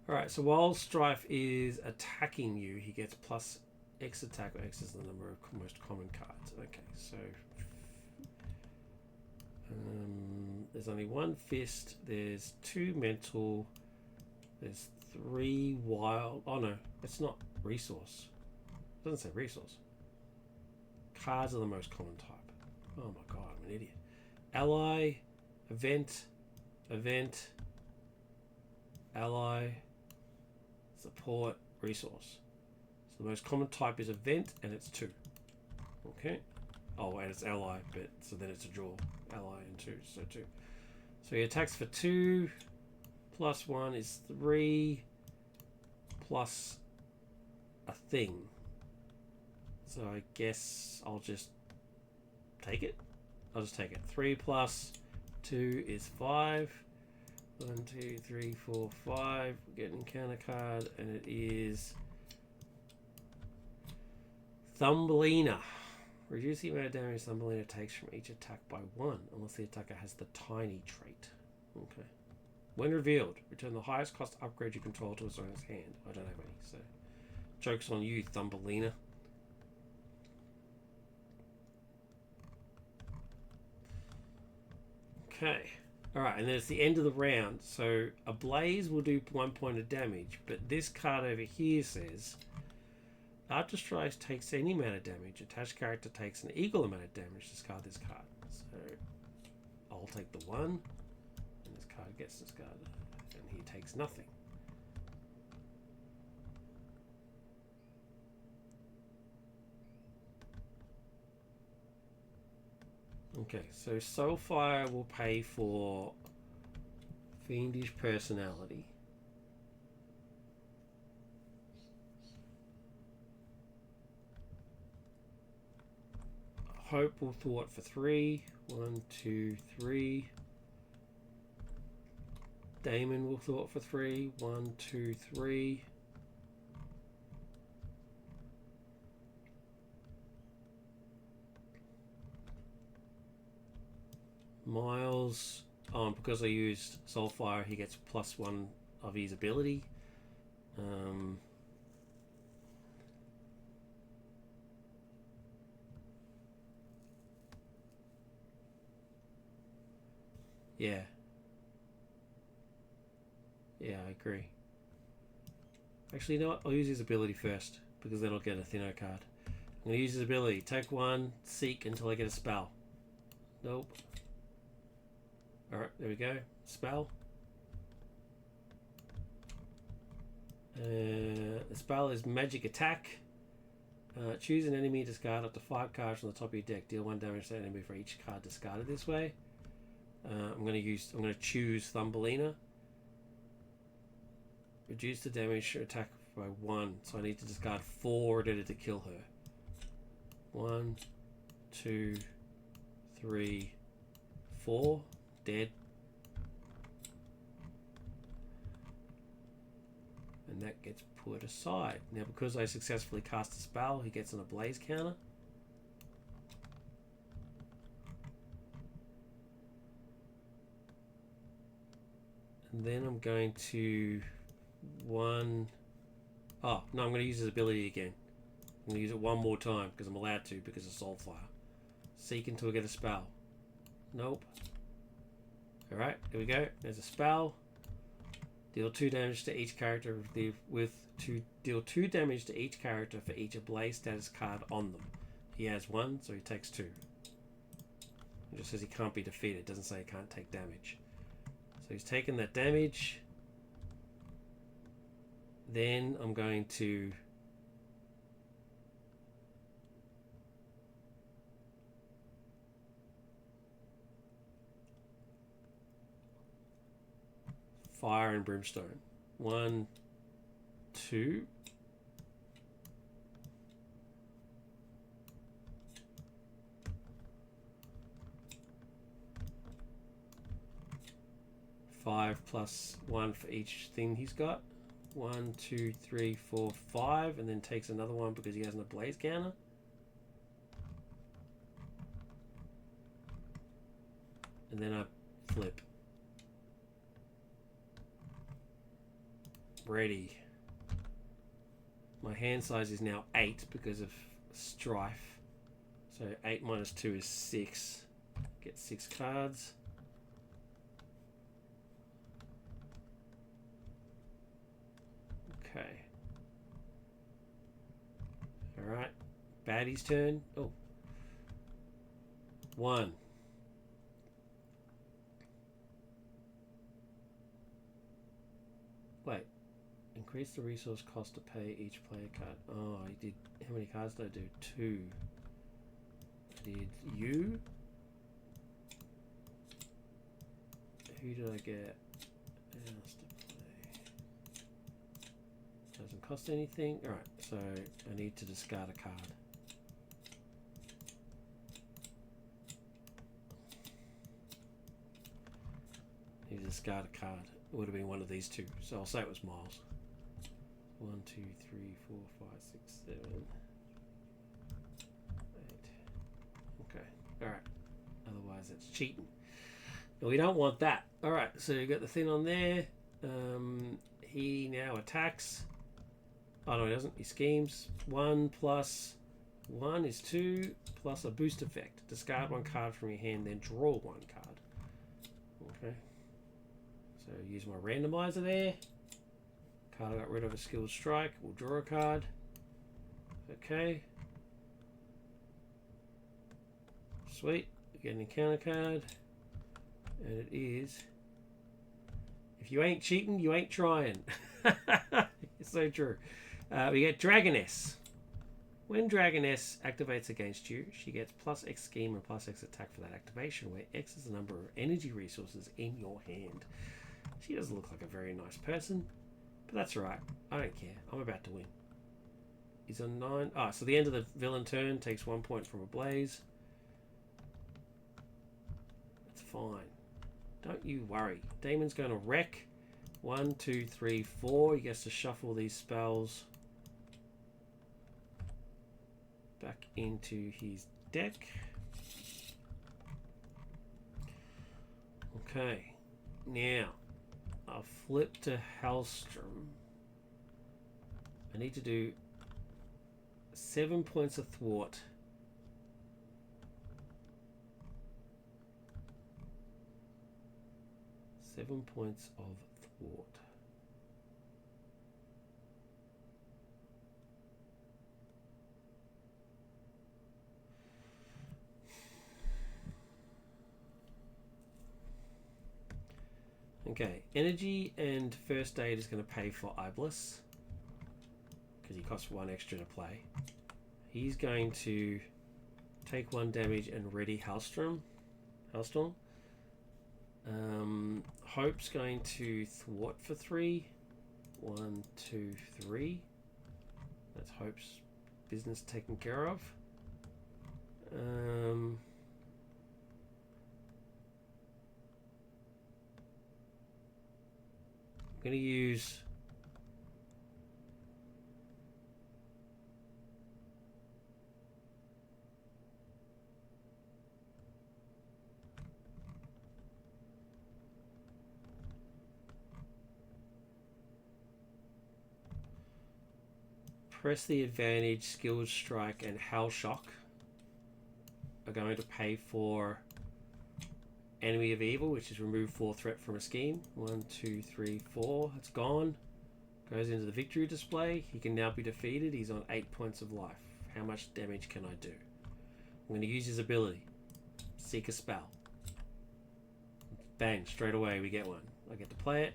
Speaker 1: Alright, so while Strife is attacking you, he gets +X attack, where X is the number of most common cards. Okay, so... there's only 1 fist, there's 2 mental, there's 3 wild... Oh no, it's not resource. It doesn't say resource. Cards are the most common type. Oh my god, I'm an idiot. Ally, event, ally, support, resource. So the most common type is event, and it's 2. Okay. Oh, and it's ally, but so then it's a draw. Ally and 2, so 2. So he attacks for 2. +1 is 3. Plus a thing. So I guess I'll just take it. I'll just take it. 3 plus 2 is 5. 1, 2, 3, 4, 5. We get an encounter card, and it is Thumbelina. Reduce the amount of damage Thumbelina takes from each attack by 1, unless the attacker has the tiny trait. Okay. When revealed, return the highest cost upgrade you control to its owner's hand. I don't have any, so joke's on you, Thumbelina. Okay. Alright, and then it's the end of the round. So a blaze will do 1 point of damage, but this card over here says after strikes takes any amount of damage, attached character takes an equal amount of damage. Discard this card. So I'll take the 1, and this card gets discarded, and he takes nothing. Okay, so Soulfire will pay for Fiendish Personality. Hope will thwart for 3. 1, 2, 3. Damon will thwart for 3. 1, 2, 3. Miles, because I used Soulfire, he gets +1 of his ability. Yeah. Yeah, I agree. Actually, you know what? I'll use his ability first, because then I'll get a Thinno card. I'm going to use his ability. Take 1, seek until I get a spell. Nope. Alright, there we go. Spell. The spell is Magic Attack. Choose an enemy, discard up to 5 cards from the top of your deck. Deal 1 damage to an enemy for each card discarded this way. I'm going to choose Thumbelina. Reduce the damage attack by 1. So I need to discard 4 in order to kill her. 1, 2, 3, 4. Dead. And that gets put aside. Now, because I successfully cast a spell, he gets on a blaze counter. And then I'm going to I'm going to use his ability again. I'm going to use it one more time because I'm allowed to because of Soulfire. Seek until I get a spell. Nope. Alright, here we go. There's a spell. Deal 2 damage to each character deal 2 damage to each character for each ablaze status card on them. He has 1, so he takes 2. It just says he can't be defeated. It doesn't say he can't take damage. So he's taken that damage. Then I'm going to Fire and Brimstone. 1, 2. Five plus 1 for each thing he's got. 1, 2, 3, 4, 5, and then takes another one because he has a blaze counter. And then I flip. Ready. My hand size is now 8 because of Strife. So 8 minus 2 is 6. Get 6 cards. Okay. Alright. Baddie's turn. Oh. 1. Wait. Increase the resource cost to pay each player card. Oh, I did. How many cards did I do? 2. I did you. Who did I get? Else to play. Doesn't cost anything. Alright, so I need to discard a card. discard a card. It would have been one of these two. So I'll say it was Miles. 1, 2, 3, 4, 5, 6, 7, 8. Okay. Alright. Otherwise it's cheating. And we don't want that. Alright, so you got the thing on there. He now attacks. Oh no, he doesn't. He schemes. 1 plus 1 is 2 plus a boost effect. Discard 1 card from your hand, then draw 1 card. Okay. So use my randomizer there. Card I got rid of a skilled strike. We'll draw a card. Okay. Sweet. We get an encounter card. And it is... If you ain't cheating, you ain't trying. It's so true. We get Dragoness. When Dragoness activates against you, she gets plus X scheme and plus X attack for that activation, where X is the number of energy resources in your hand. She doesn't look like a very nice person, but that's alright. I don't care. I'm about to win. He's on 9. Ah, so the end of the villain turn takes 1 point from a blaze. It's fine. Don't you worry. Damon's going to wreck. 1, 2, 3, 4. He gets to shuffle these spells back into his deck. Okay. Now, I'll flip to Hellstorm. I need to do 7 points of thwart. Seven points of thwart. Okay, energy and first aid is going to pay for Iblis because he costs 1 extra to play. He's going to take 1 damage and ready Hellstorm. Hope's going to thwart for 3. 1, 2, 3. That's Hope's business taken care of. I'm going to use Press the Advantage, Skilled Strike, and Hell Shock are going to pay for Enemy of Evil, which is remove 4 threat from a scheme. 1, 2, 3, 4. It's gone. Goes into the victory display. He can now be defeated. He's on 8 points of life. How much damage can I do? I'm going to use his ability. Seek a spell. Bang, straight away we get one. I get to play it.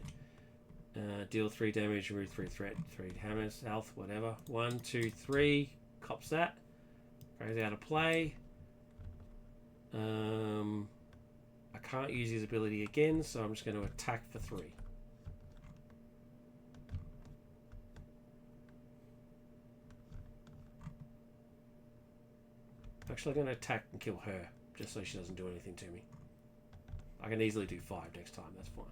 Speaker 1: Deal 3 damage, remove 3 threat, 3 hammers, health, whatever. 1, 2, 3. Cops that. Goes out of play. I can't use his ability again, so I'm just going to attack for 3. Actually, I'm going to attack and kill her, just so she doesn't do anything to me. I can easily do 5 next time, that's fine.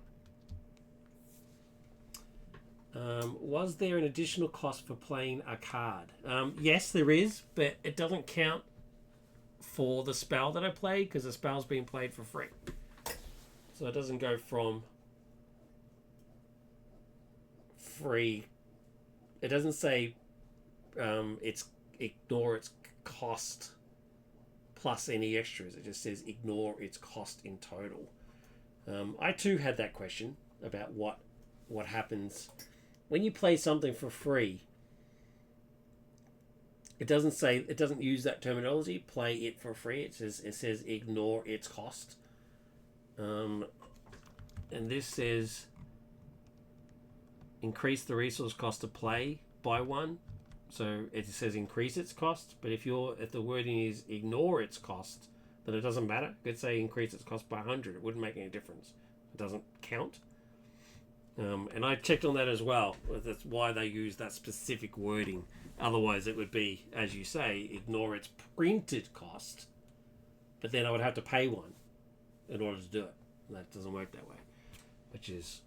Speaker 1: Was there an additional cost for playing a card? Yes, there is, but it doesn't count for the spell that I played because the spell's being played for free. So it doesn't go from free. It doesn't say it's ignore its cost plus any extras. It just says ignore its cost in total. I too had that question about what happens when you play something for free. It doesn't use that terminology. Play it for free. It says ignore its cost. And this says increase the resource cost to play by 1. So it says increase its cost. But if the wording is ignore its cost, then it doesn't matter. It could say increase its cost by 100. It wouldn't make any difference. It doesn't count. And I checked on that as well. That's why they use that specific wording. Otherwise, it would be, as you say, ignore its printed cost. But then I would have to pay 1 in order to do it. And that doesn't work that way. which is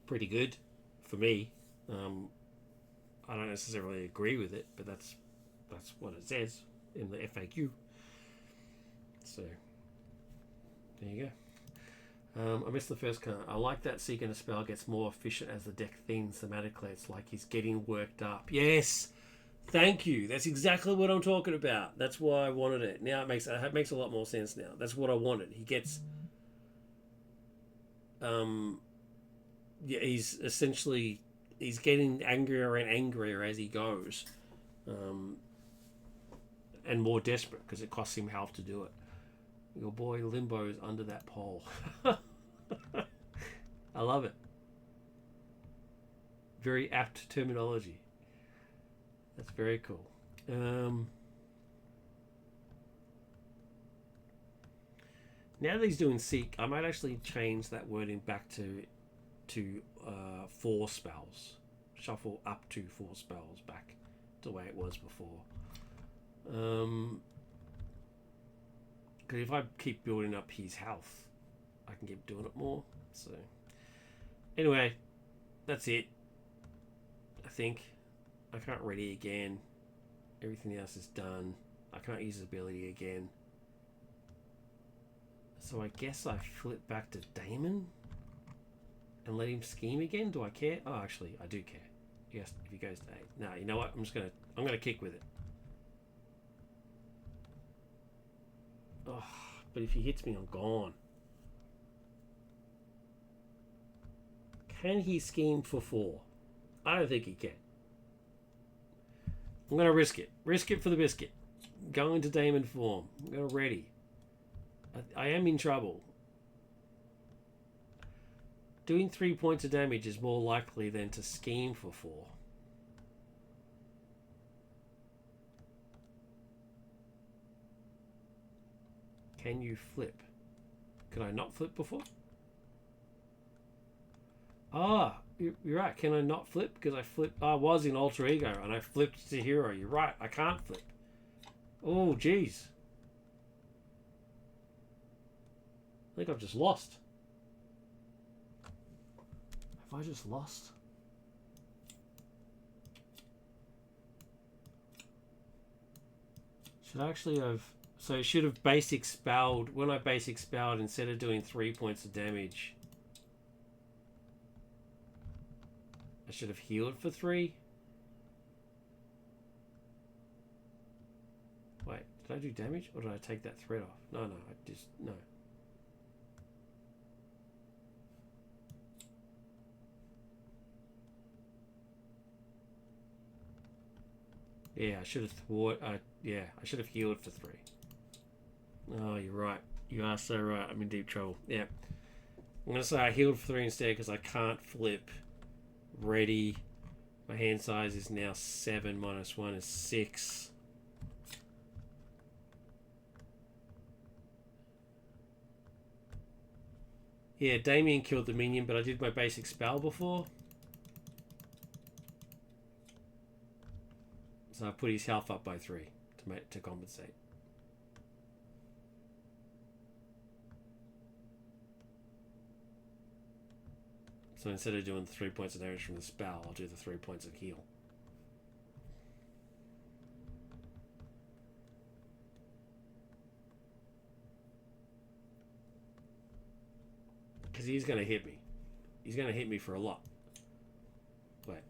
Speaker 1: pretty good for me. I don't necessarily agree with it, but that's what it says in the FAQ. So there you go. I missed the first card. I like that Seeking a Spell gets more efficient as the deck thins thematically. It's like he's getting worked up. Yes, thank you. That's exactly what I'm talking about. That's why I wanted it. Now it makes a lot more sense now. That's what I wanted. He gets he's essentially getting angrier and angrier as he goes, and more desperate because it costs him health to do it. Your boy Limbo's under that pole. I love it. Very apt terminology. That's very cool. Now that he's doing Seek, I might actually change that wording back to 4 spells. Shuffle up to 4 spells back to the way it was before. Because if I keep building up his health, I can keep doing it more. So anyway, that's it. I think I can't ready again. Everything else is done. I can't use his ability again. So I guess I flip back to Damon and let him scheme again. Do I care? Oh, actually, I do care. Yes, if he goes to 8. No, you know what? I'm gonna kick with it. Oh, but if he hits me, I'm gone. Can he scheme for 4? I don't think he can. I'm gonna risk it. Risk it for the biscuit. Go into Damon form. I'm gonna ready. I am in trouble. Doing 3 points of damage is more likely than to scheme for 4. Can you flip? Could I not flip before? Ah, you're right. Can I not flip? Because I flipped. I was in Alter Ego and I flipped to Hero. You're right. I can't flip. Oh, jeez. I think I've just lost. Have I just lost? Should I actually have... So it should have basic spelled. When I basic spelled, instead of doing 3 points of damage, I should have healed for 3. Wait, did I do damage or did I take that thread off? No, I just... No. Yeah, I should have I should have healed for 3. Oh, you're right. You are so right. I'm in deep trouble. Yeah. I'm going to say I healed for 3 instead because I can't flip. Ready. My hand size is now 7 minus 1 is 6. Yeah, Damien killed the minion, but I did my basic spell before. So I put his health up by 3 to compensate. So instead of doing the 3 points of damage from the spell, I'll do the 3 points of heal. Because he's going to hit me. He's going to hit me for a lot. Wait.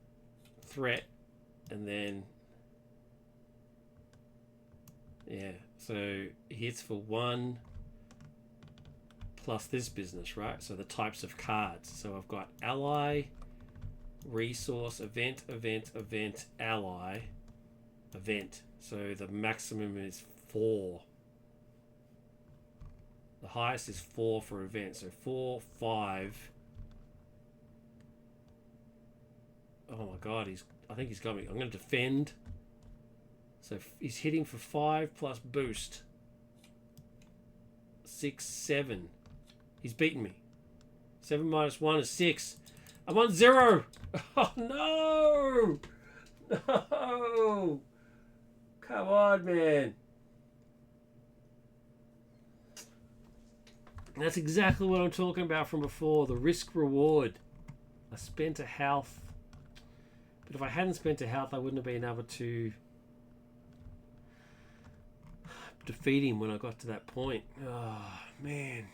Speaker 1: Threat. And then... Yeah, so hits for 1 plus this business, right? So the types of cards. So I've got ally, resource, event, ally, event. So the maximum is 4. The highest is 4 for event. So 4, 5. Oh my god, I think he's got me. I'm going to defend. So he's hitting for 5 plus boost. 6, 7. He's beaten me. 7 minus 1 is 6. I'm on 0. Oh no! No! Come on, man. That's exactly what I'm talking about from before. The risk reward. I spent a health. But if I hadn't spent a health, I wouldn't have been able to defeat him when I got to that point. Oh, man.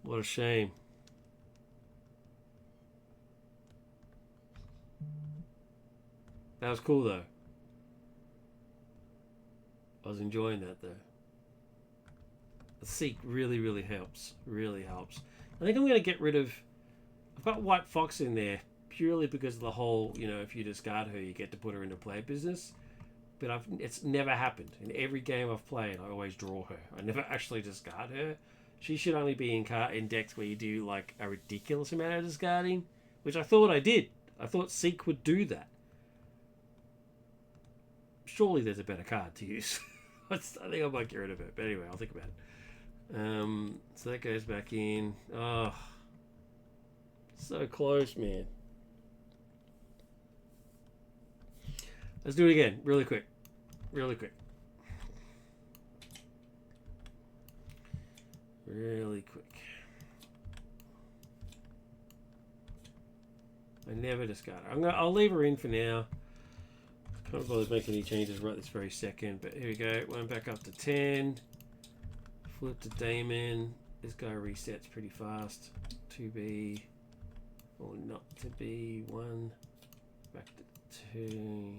Speaker 1: What a shame. That was cool, though. I was enjoying that, though. The Seek really, really helps. Really helps. I think I'm going to get rid of... I've got White Fox in there purely because of the whole, you know, if you discard her, you get to put her into play business. But it's never happened. In every game I've played, I always draw her. I never actually discard her. She should only be in decks where you do, like, a ridiculous amount of discarding, which I thought I did. I thought Seek would do that. Surely there's a better card to use. I think I might get rid of it. But anyway, I'll think about it. So that goes back in. Oh, so close, man. Let's do it again, really quick. Really quick. Really quick. I never discard her. I'll leave her in for now. Can't bother making any changes right this very second. But here we go. Went back up to 10. Flip to Damon. This guy resets pretty fast. 2B. Or not to be. 1. Back to 2.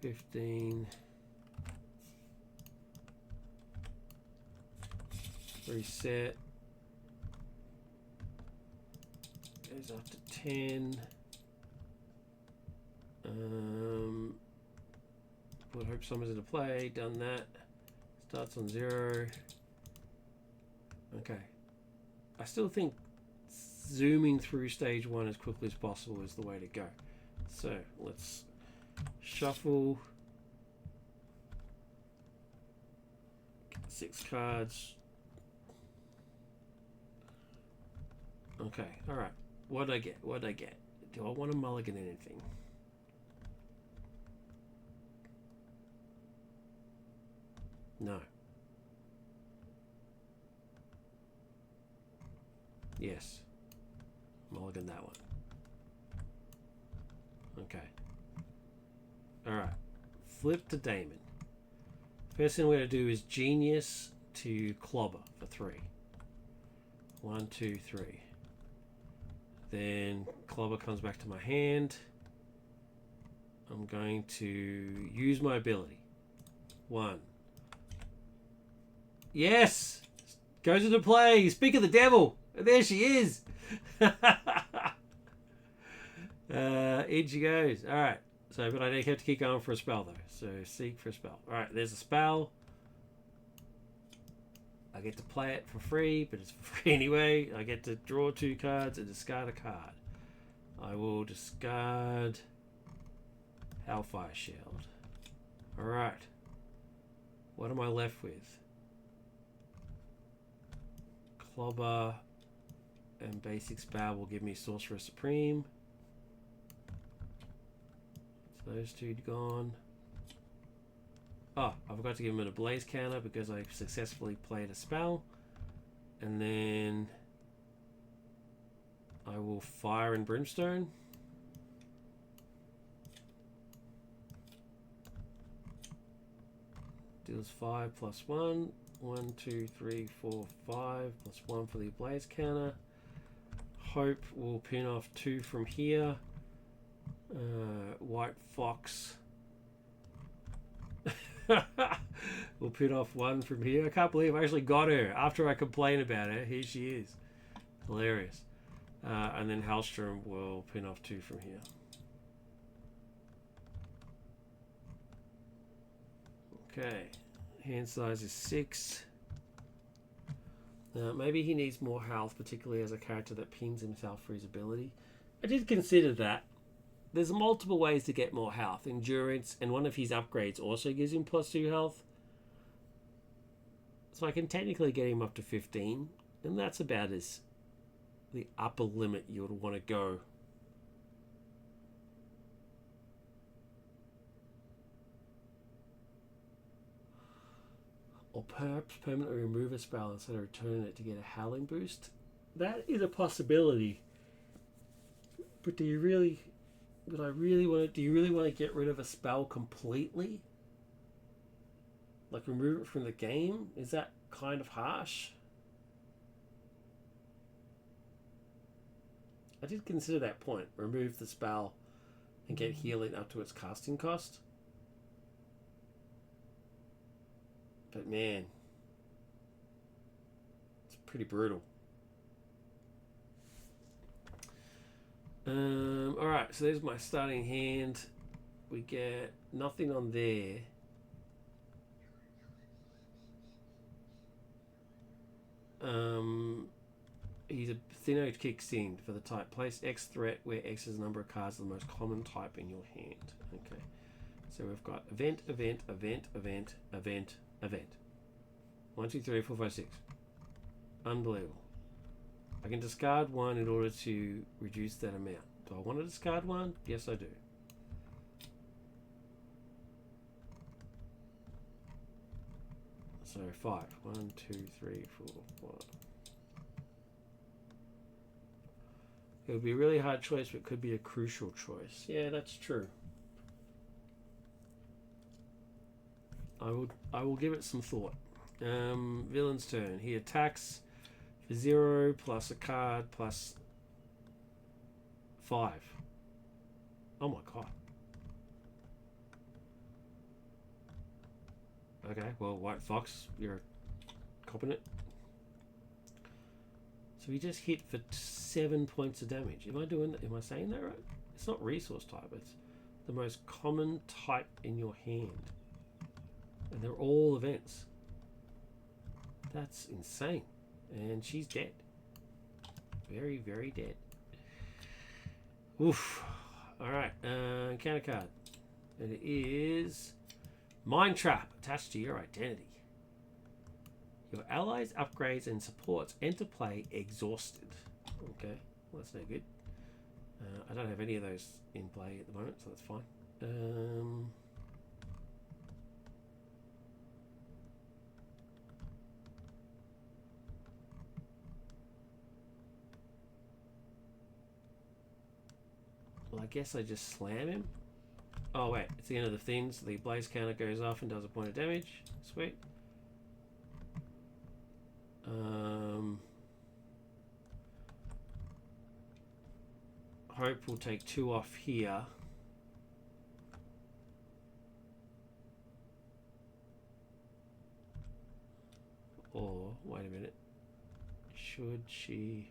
Speaker 1: 15. Reset. Goes up to 10. Put Hope Summers into play. Done that. Starts on 0. Okay. I still think zooming through stage 1 as quickly as possible is the way to go. So let's shuffle. 6 cards. Okay, alright. What did I get? What did I get? Do I want to mulligan anything? No. Yes. Mulligan that one. Okay. Alright. Flip to Damon. First thing we're going to do is Genius to Clobber for 3. 1, 2, 3. Then Clobber comes back to my hand. I'm going to use my ability. 1. Yes! Goes into play. Speak of the devil. There she is. In she goes. Alright. So, but I have to keep going for a spell though. So, seek for a spell. Alright, there's a spell. I get to play it for free, but it's for free anyway. I get to draw 2 cards and discard a card. I will discard Hellfire Shield. Alright. What am I left with? Clobber and basic spell will give me Sorcerer Supreme. So those 2 gone. Oh, I forgot to give him a blaze counter because I successfully played a spell. And then I will fire and brimstone. Deals 5 plus 1. 1, 2, 3, 4, 5 plus 1 for the blaze counter. Hope will pin off 2 from here. White Fox will pin off 1 from here. I can't believe I actually got her after I complained about her. Here she is. Hilarious. And then Hellstorm will pin off 2 from here. Okay. Hand size is 6. Maybe he needs more health, particularly as a character that pings himself for his ability. I did consider that. There's multiple ways to get more health. Endurance, and one of his upgrades also gives him +2 health. So I can technically get him up to 15. And that's about as the upper limit you would want to go. Or perhaps permanently remove a spell instead of returning it to get a howling boost. That is a possibility. But do you really... But I really want to... Do you really want to get rid of a spell completely? Like remove it from the game? Is that kind of harsh? I did consider that point. Remove the spell and get healing up to its casting cost. But man, it's pretty brutal. Alright, so there's my starting hand. We get nothing on there. He's a Thinno kicks in for the type. Place X threat where X is the number of cards of the most common type in your hand. Okay. So we've got event, event, event, event, event, event. 1, 2, 3, 4, 5, 6. Unbelievable. I can discard one in order to reduce that amount. Do I want to discard one? Yes, I do. So 5. 1, 2, 3, 4, 5. It would be a really hard choice, but it could be a crucial choice. Yeah, that's true. I will give it some thought. Villain's turn. He attacks for 0 plus a card plus 5. Oh my god. Okay, well, White Fox, you're competent. So he just hit for 7 points of damage. Am I saying that right? It's not resource type, it's the most common type in your hand. And they're all events. That's insane. And she's dead. Very, very dead. Oof. Alright, encounter card. And it is Mind Trap, attached to your identity. Your allies, upgrades, and supports enter play exhausted. Okay, well, that's no good. I don't have any of those in play at the moment, so that's fine. Well, I guess I just slam him. Oh wait, it's the end of the thing, so the blaze counter goes off and does a point of damage. Sweet. Hope will take 2 off here. Or, wait a minute. Should she...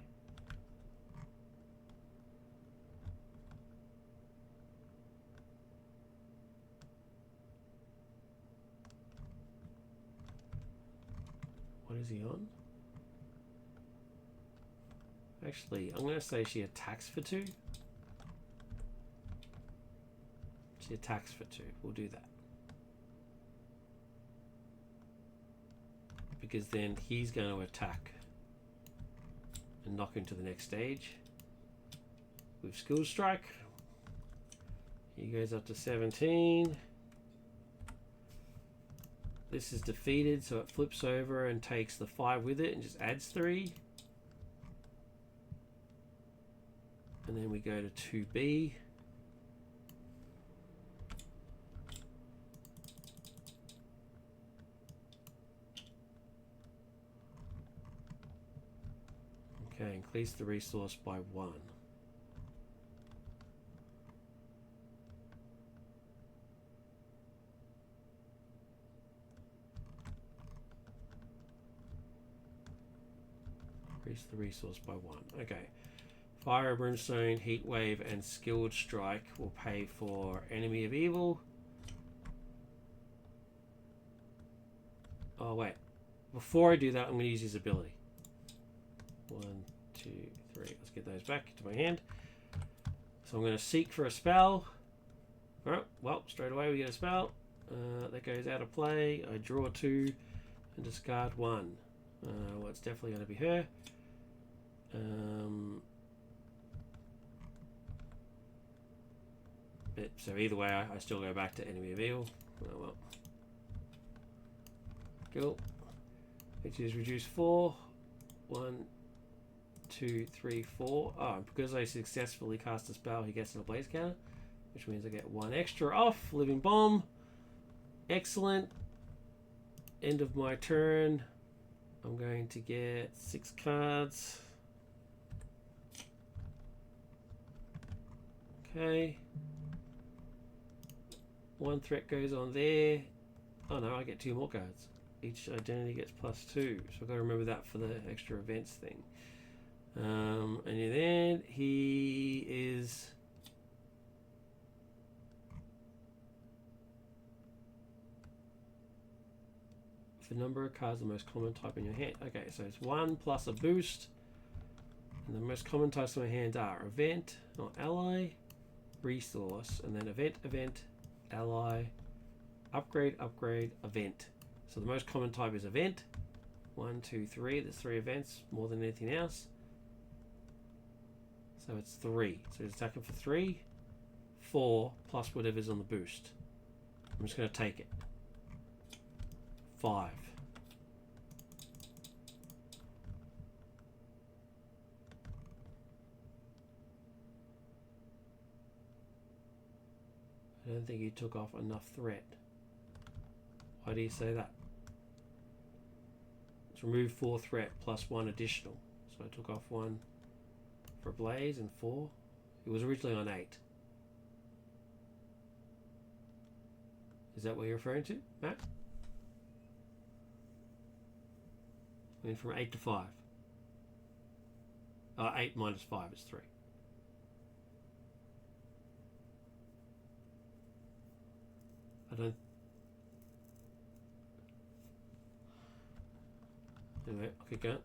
Speaker 1: What is he on? Actually, I'm going to say she attacks for 2. She attacks for 2. We'll do that. Because then he's going to attack and knock him to the next stage. With Skill Strike. He goes up to 17. This is defeated, so it flips over and takes the 5 with it and just adds 3. And then we go to 2B. Okay, increase the resource by 1. Increase the resource by 1. Okay. Fire, Brimstone, Heat Wave, and Skilled Strike will pay for Enemy of Evil. Oh, wait. Before I do that, I'm going to use his ability. 1, 2, 3. Let's get those back to my hand. So I'm going to seek for a spell. Alright, well, straight away we get a spell. That goes out of play. I draw 2 and discard 1. Well, it's definitely going to be her. So either way, I still go back to Enemy of Evil. Oh well. Cool. Which is reduce 4. 1, 2, 3, 4. Oh, because I successfully cast a spell, he gets an blaze counter, which means I get 1 extra off. Living Bomb. Excellent. End of my turn. I'm going to get 6 cards. Okay. 1 threat goes on there. Oh no, I get 2 more cards. Each identity gets +2, so I've got to remember that for the extra events thing. And then he is the number of cards, the most common type in your hand. Okay, so it's 1 plus a boost, and the most common types in my hand are event, not ally, resource, and then event, ally, upgrade, event. So the most common type is event. 1, 2, 3. There's 3 events, more than anything else. So it's 3. So it's attacking for 3, 4 plus whatever's on the boost. I'm just going to take it. 5. I don't think you took off enough threat. Why do you say that? Let's remove 4 threat plus 1 additional. So I took off 1 for blaze and 4. It was originally on 8. Is that what you're referring to, Matt? I mean, from 8 to 5. 8 minus 5 is 3. I don't. Anyway, I'll keep going.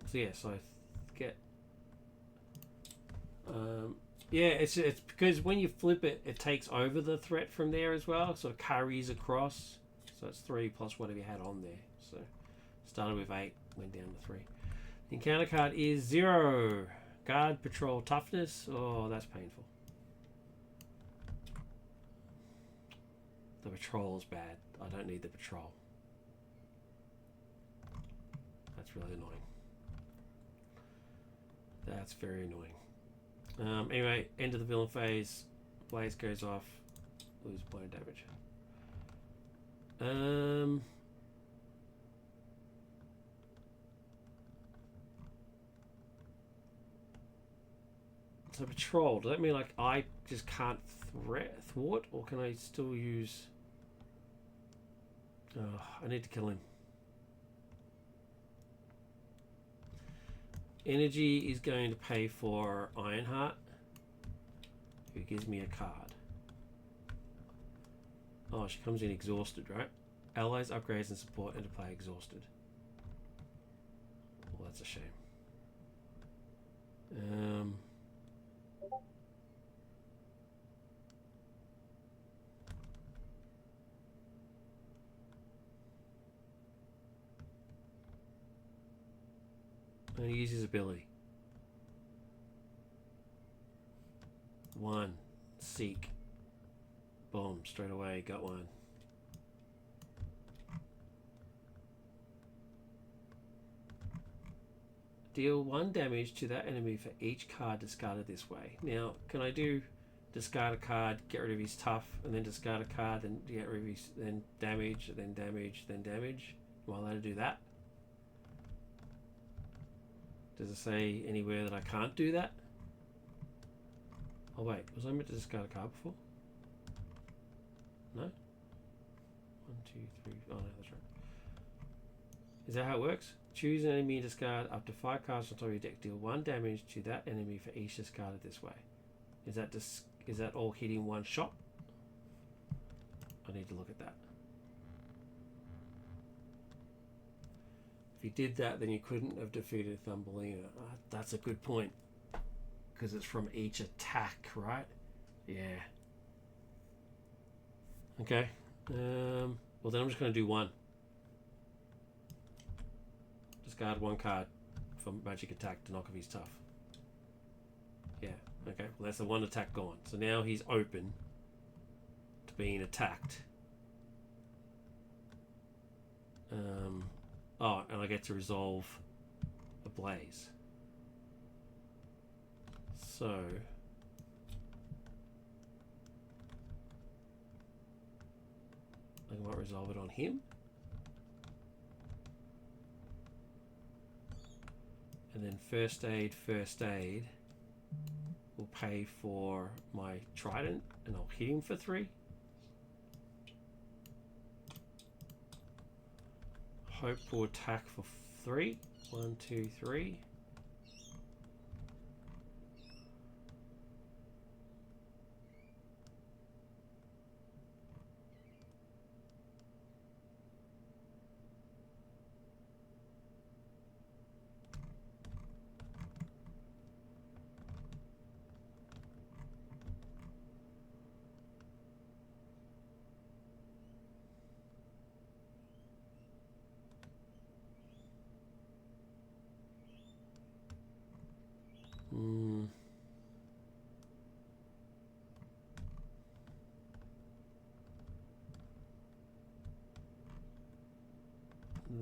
Speaker 1: So yes, I get. Yeah, it's because when you flip it, it takes over the threat from there as well, so it carries across. So it's 3 plus whatever you had on there. So started with 8, went down to 3. The encounter card is 0. Guard, patrol, toughness. Oh, that's painful. The patrol is bad. I don't need the patrol. That's really annoying. That's very annoying. Anyway, end of the villain phase. Blaze goes off. Lose blow damage. So patrol, does that mean like I just can't thwart, or can I still use... Oh, I need to kill him. Energy is going to pay for Ironheart, who gives me a card. Oh, she comes in exhausted, right? Allies, upgrades, and support enter play exhausted. Well, that's a shame. I'm going to use his ability. 1. Seek. Boom. Straight away. Got 1. Deal 1 damage to that enemy for each card discarded this way. Now, can I do discard a card, get rid of his tough, and then discard a card, and get rid of his, then damage, then damage, then damage? Am I allowed to do that? Does it say anywhere that I can't do that? Oh wait, was I meant to discard a card before? No? 1, 2, 3. Oh no, that's right. Is that how it works? Choose an enemy and discard up to 5 cards on top of your deck. Deal 1 damage to that enemy for each discarded this way. Is that all hitting one shot? I need to look at that. If you did that, then you couldn't have defeated Thumbelina. That's a good point. Because it's from each attack, right? Yeah. Okay. Well, then I'm just going to do 1. Discard 1 card for magic attack to knock off his tough. Yeah. Okay. Well, that's the 1 attack gone. So now he's open being attacked. Oh, and I get to resolve a blaze. So I might resolve it on him. And then first aid will pay for my trident, and I'll hit him for 3. Hope will attack for 3. 1, 2, 3.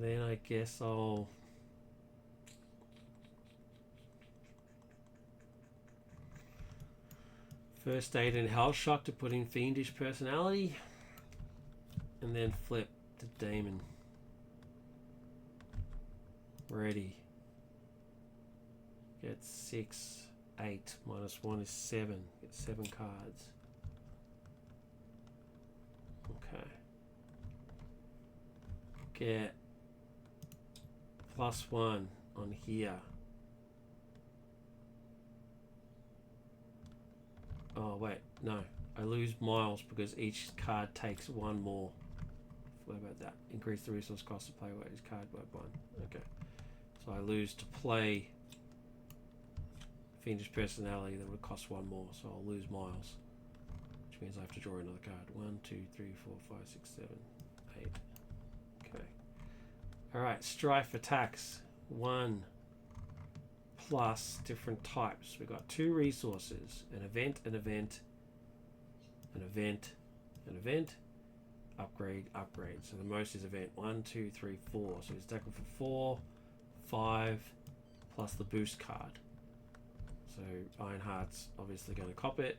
Speaker 1: Then I guess I'll first aid and Hell Shock to put in fiendish personality, and then flip to Demon. Ready. Get 6, 8, -1 is 7. Get 7 cards. Okay. Get +1 on here. Oh wait, no. I lose miles because each card takes 1 more. What about that? Increase the resource cost to play each card by 1. Okay. So I lose to play Fiendish Personality that would cost 1 more, so I'll lose miles. Which means I have to draw another card. 1, 2, 3, 4, 5, 6, 7, 8. Okay. Alright, Strife attacks. 1 plus different types. We've got 2 resources. An event, an event, an event, an event. Upgrade, upgrade. So the most is event 1, 2, 3, 4. So he's attacking for 4, 5, plus the boost card. So Ironheart's obviously going to cop it.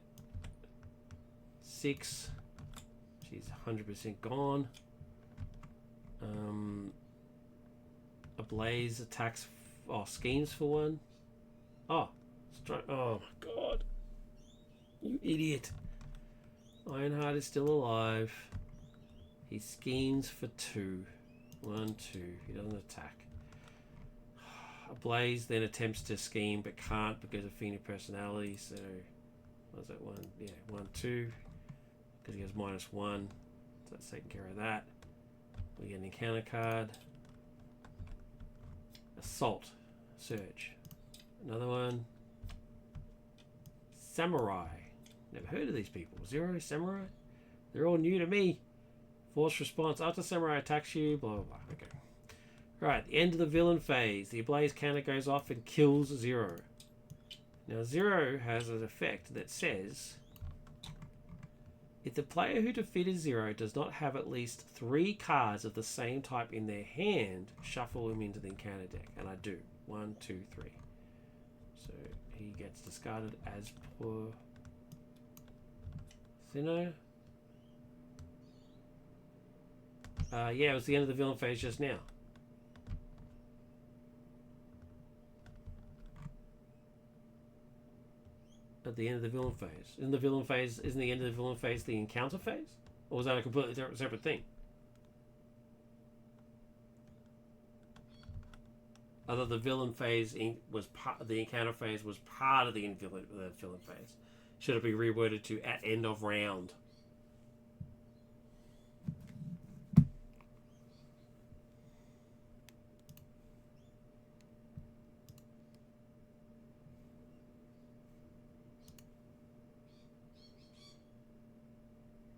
Speaker 1: 6. She's 100% gone. A Blaze attacks. Schemes for 1. Oh, oh my god! You idiot! Ironheart is still alive. He schemes for 2. 1, 2. He doesn't attack. A Blaze then attempts to scheme but can't because of Fiendish Personality. So, what was that 1? Yeah, 1, 2. Because he has -1. So that's taking care of that. We get an encounter card. Assault. Surge. Another one. Samurai. Never heard of these people. 0 Samurai? They're all new to me. Force response. After Samurai attacks you, blah, blah, blah. Okay. Right, the end of the villain phase. The Ablaze counter goes off and kills 0. Now, 0 has an effect that says, if the player who defeated 0 does not have at least 3 cards of the same type in their hand, shuffle him into the encounter deck. And I do. 1, 2, 3. So he gets discarded as per Thinner. Yeah, it was the end of the villain phase just now. At the end of the villain phase. Isn't the end of the villain phase the encounter phase? Or was that a completely separate thing? I thought the villain phase was part, the encounter phase was part of the villain phase. Should it be reworded to at end of round?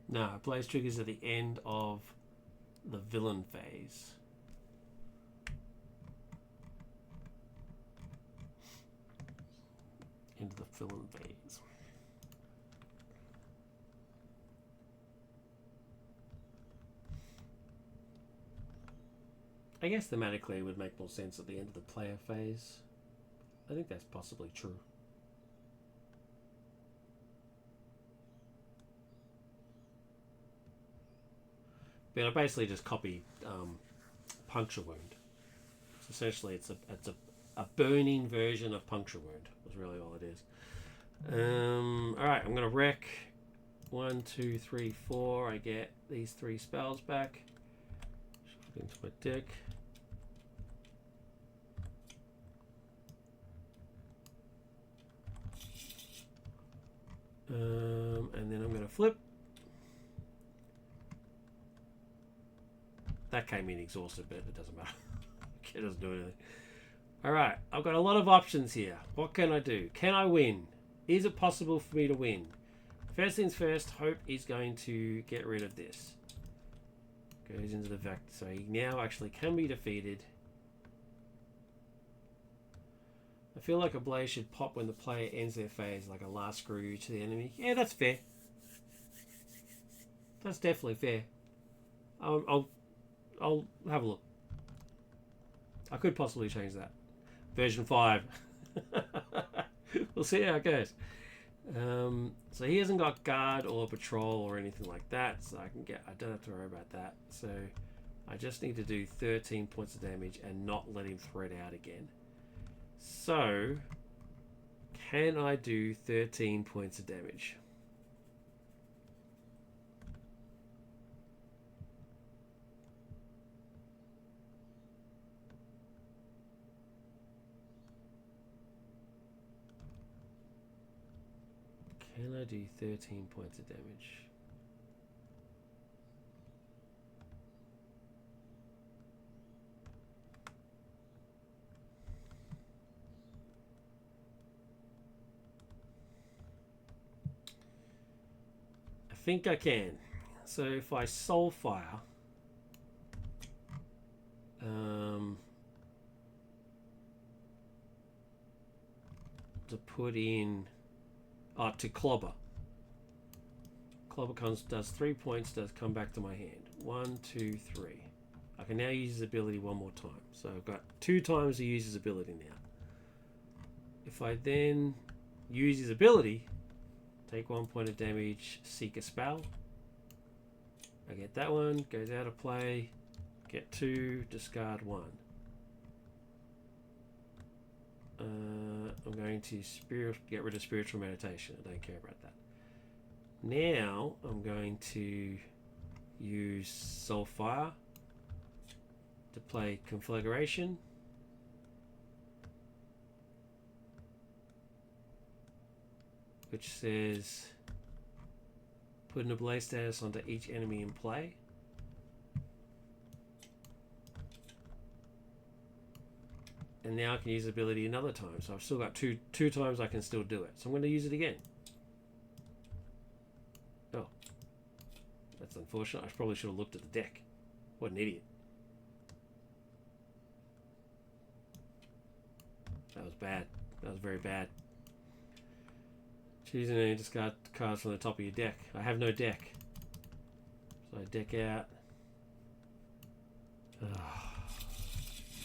Speaker 1: No, Blaze triggers at the end of the villain phase. Into the villain phase. I guess thematically it would make more sense at the end of the player phase. I think that's possibly true. But I basically just copied Puncture Wound. So essentially, it's a burning version of Puncture Wound. Is really all it is. All right, I'm gonna wreck 1, 2, 3, 4. I get these 3 spells back. Shift into my deck. And then I'm gonna flip. That came in exhausted, but it doesn't matter. It doesn't do anything. Alright, I've got a lot of options here. What can I do? Can I win? Is it possible for me to win? First things first, Hope is going to get rid of this. Goes into the vector, so he now actually can be defeated. I feel like a blaze should pop when the player ends their phase, like a last screw to the enemy. Yeah, that's fair. That's definitely fair. I'll have a look. I could possibly change that. Version 5. We'll see how it goes. So he hasn't got guard or patrol or anything like that, so I don't have to worry about that. So I just need to do 13 points of damage and not let him thread out again. So can I do 13 points of damage? Can I do 13 points of damage? I think I can. So if I Soulfire, to put in, to Clobber. Clobber does 3 points, does come back to my hand. 1, 2, 3. I can now use his ability one more time. So I've got 2 times to use his ability now. If I then use his ability, take 1 point of damage, seek a spell. I get that one, goes out of play, get 2, discard 1. I'm going to get rid of Spiritual Meditation. I don't care about that. Now I'm going to use Soulfire to play Conflagration. Which says put an ablaze status onto each enemy in play. And now I can use the ability another time. So I've still got two times I can still do it. So I'm going to use it again. Oh. That's unfortunate. I probably should have looked at the deck. What an idiot. That was bad. That was very bad. Choose and then discard cards from the top of your deck. I have no deck. So I deck out. Oh,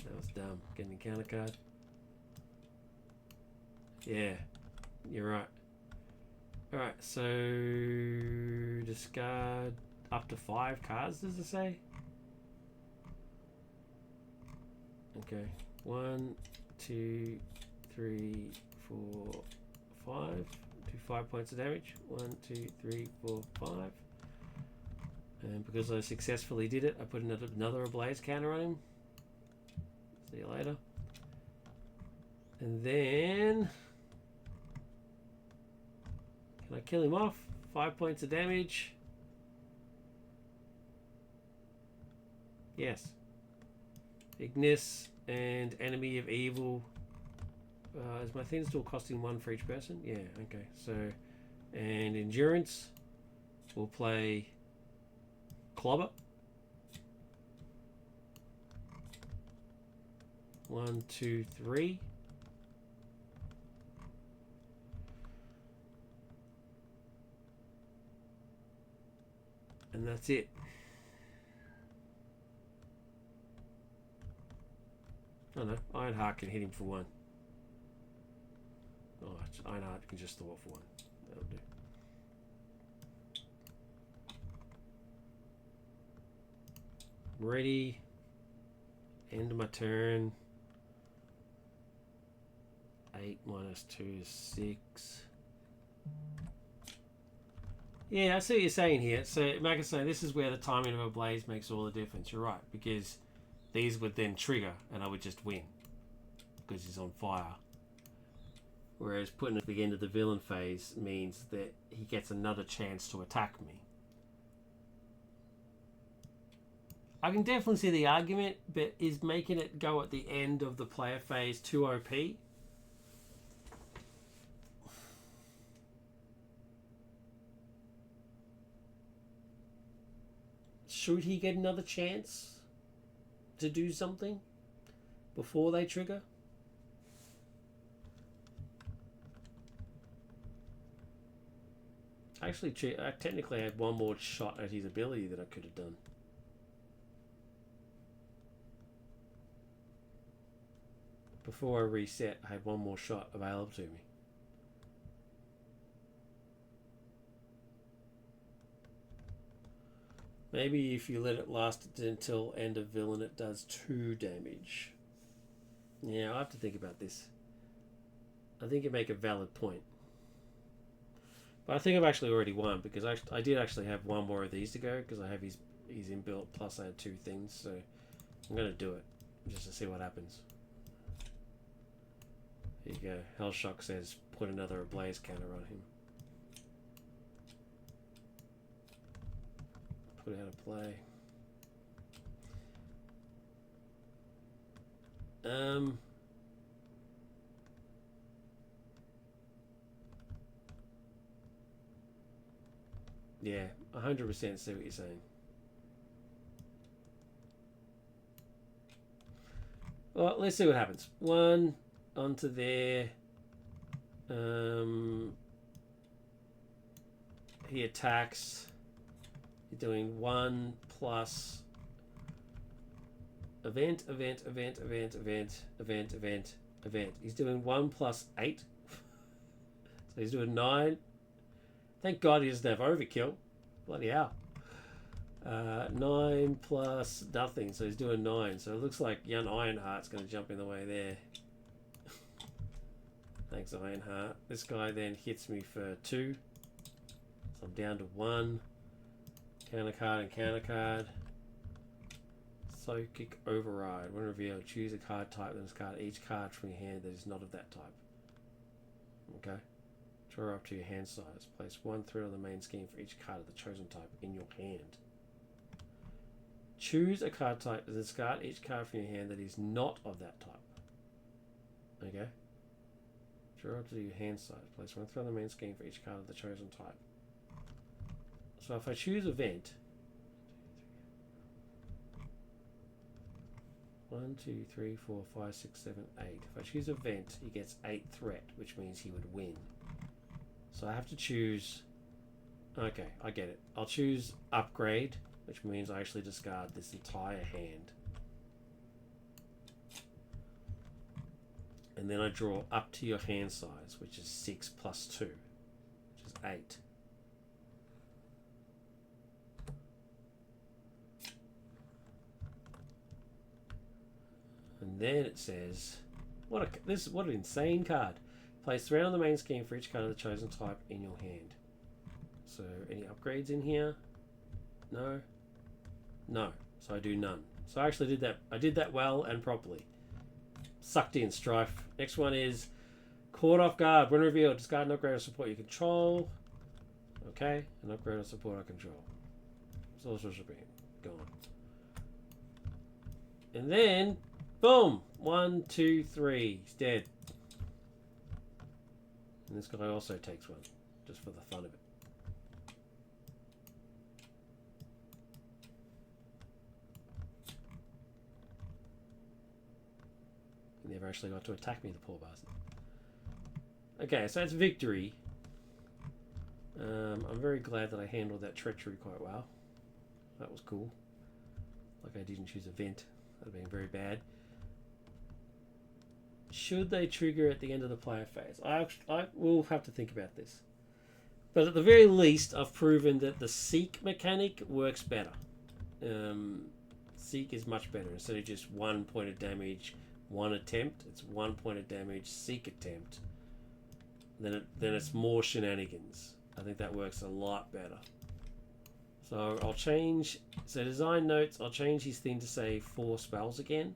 Speaker 1: that was dumb. Getting a counter card. Yeah, you're right. Alright, so discard up to 5 cards, does it say? Okay. 1, 2, 3, 4, 5. Do 5 points of damage. 1, 2, 3, 4, 5. And because I successfully did it, I put another ablaze counter on him. See you later. And then can I kill him off? 5 points of damage. Yes. Ignis and Enemy of Evil. Is my thing still costing 1 for each person? Yeah, okay. So, and Endurance. We'll play Clobber. 1, 2, 3. And that's it. Oh no, Ironheart can hit him for 1. Oh, Ironheart can just throw it for 1. That'll do. Ready. End my turn. 8 minus 2 is 6. Yeah, I see what you're saying here. So, like I say, this is where the timing of a blaze makes all the difference. You're right, because these would then trigger, and I would just win, because he's on fire. Whereas putting it at the end of the villain phase means that he gets another chance to attack me. I can definitely see the argument, but is making it go at the end of the player phase too OP? Should he get another chance to do something before they trigger? Actually, I technically had one more shot at his ability that I could have done. Before I reset, I had one more shot available to me. Maybe if you let it last until end of villain, it does 2 damage. Yeah, I'll have to think about this. I think you make a valid point. But I think I've actually already won, because I did actually have one more of these to go, because I have his inbuilt, plus I had 2 things, so I'm going to do it, just to see what happens. Here you go. Hellshock says, put another ablaze counter on him. Put out of play. Yeah, 100% see what you're saying. Well, let's see what happens. 1 onto there. He attacks. You're doing 1 plus event. He's doing 1 plus 8. So he's doing 9. Thank God he doesn't have overkill. Bloody hell. 9 plus nothing, so he's doing 9. So it looks like young Ironheart's going to jump in the way there. Thanks, Ironheart. This guy then hits me for 2. So I'm down to 1. Counter card and counter card. Psychic Override. When revealed, choose a card type and discard each card from your hand that is not of that type. Okay. Draw up to your hand size. Place 1 threat on the main scheme for each card of the chosen type in your hand. Choose a card type and discard each card from your hand that is not of that type. Okay. Draw up to your hand size. Place 1 threat on the main scheme for each card of the chosen type. So if I choose event, 1, 2, 3, 4, 5, 6, 7, 8. If I choose event, he gets 8 threat, which means he would win. So I have to choose. Okay, I get it. I'll choose upgrade, which means I actually discard this entire hand. And then I draw up to your hand size, which is 6 plus 2, which is 8. And then it says, what an insane card. Place 3 on the main scheme for each card of the chosen type in your hand. So any upgrades in here? No. No. So I do none. So I actually did that. I did that well and properly. Sucked in Strife. Next one is caught off guard. When revealed, discard an upgrade or support you control. Okay, an upgrade or support I control. Sorcerer's Supreme. Gone. And then, boom! 1, 2, 3. He's dead. And this guy also takes 1, just for the fun of it. He never actually got to attack me, the poor bastard. Okay, so that's victory. I'm very glad that I handled that treachery quite well. That was cool. Like I didn't choose event. That would have been very bad. Should they trigger at the end of the player phase? I will have to think about this. But at the very least, I've proven that the seek mechanic works better. Seek is much better. Instead of just 1 point of damage, 1 attempt, it's 1 point of damage, seek attempt. Then it's more shenanigans. I think that works a lot better. So I'll change. So design notes. I'll change his thing to say 4 spells again.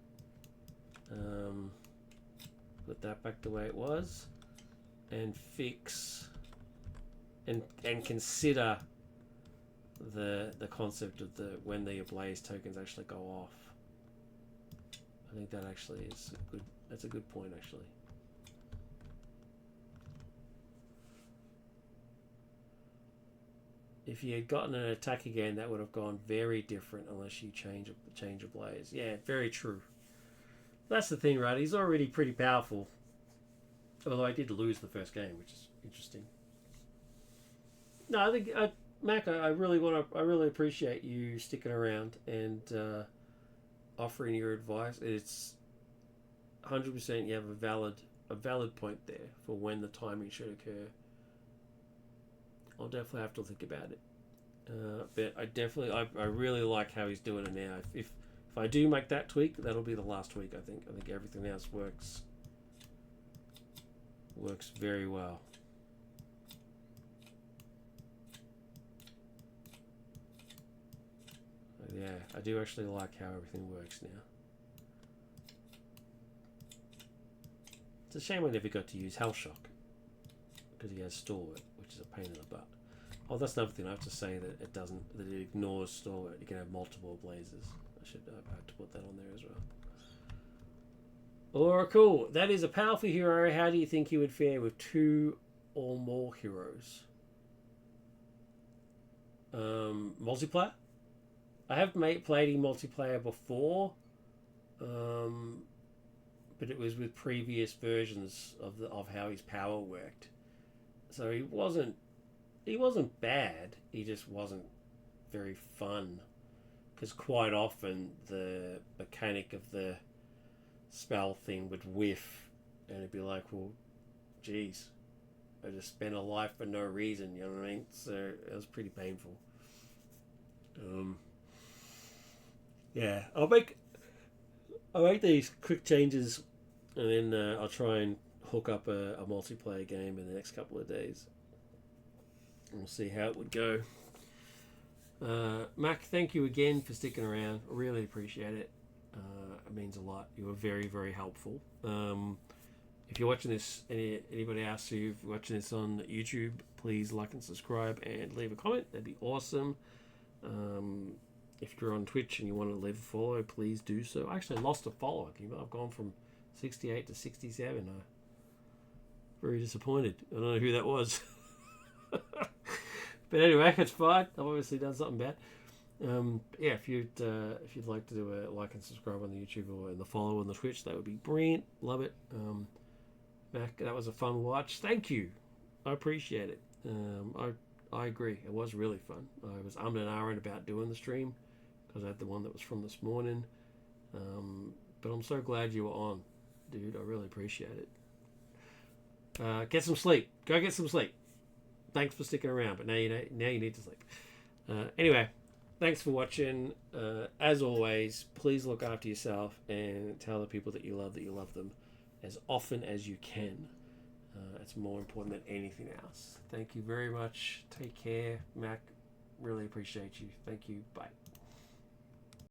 Speaker 1: Put that back the way it was, and fix. And consider the concept of when the ablaze tokens actually go off. I think that actually is good. That's a good point actually. If you had gotten an attack again, that would have gone very different unless you change ablaze. Yeah, very true. That's the thing, right? He's already pretty powerful. Although I did lose the first game, which is interesting. No, I think Mac, I really appreciate you sticking around and offering your advice. It's 100%. You have a valid point there for when the timing should occur. I'll definitely have to think about it. But I really like how he's doing it now. If I do make that tweak, that'll be the last tweak. I think everything else works very well. Yeah, I do actually like how everything works now. It's a shame I never got to use Hellshock because he has Stalwart, which is a pain in the butt. Oh, that's another thing. I have to say that it ignores Stalwart. You can have multiple blazes. I have to put that on there as well. Alright, cool. That is a powerful hero. How do you think he would fare with 2 or more heroes? Multiplayer? I have played in multiplayer before, but it was with previous versions of how his power worked. So he wasn't bad. He just wasn't very fun, because quite often the mechanic of the spell thing would whiff, and it'd be like, well, geez, I just spent a life for no reason. You know what I mean? So it was pretty painful. Yeah, I'll make these quick changes, and then I'll try and hook up a multiplayer game in the next couple of days. And we'll see how it would go. Mac, thank you again for sticking around. I really appreciate it. It means a lot. You were very, very helpful. If you're watching this, anybody else who's watching this on YouTube, please like and subscribe and leave a comment. That'd be awesome. If you're on Twitch and you want to leave a follow, please do so. I actually lost a follower. I've gone from 68 to 67. I'm very disappointed. I don't know who that was. But anyway, it's fine. I've obviously done something bad. Yeah, if you'd like to do a like and subscribe on the YouTube or in the follow on the Twitch, that would be brilliant. Love it. Mac, that was a fun watch. Thank you. I appreciate it. I agree. It was really fun. I was and ahhing about doing the stream because I had the one that was from this morning. But I'm so glad you were on, dude. I really appreciate it. Get some sleep. Go get some sleep. Thanks for sticking around, but now you need to sleep. Anyway, thanks for watching. As always, please look after yourself and tell the people that you love them as often as you can. It's more important than anything else. Thank you very much. Take care, Mac. Really appreciate you. Thank you. Bye.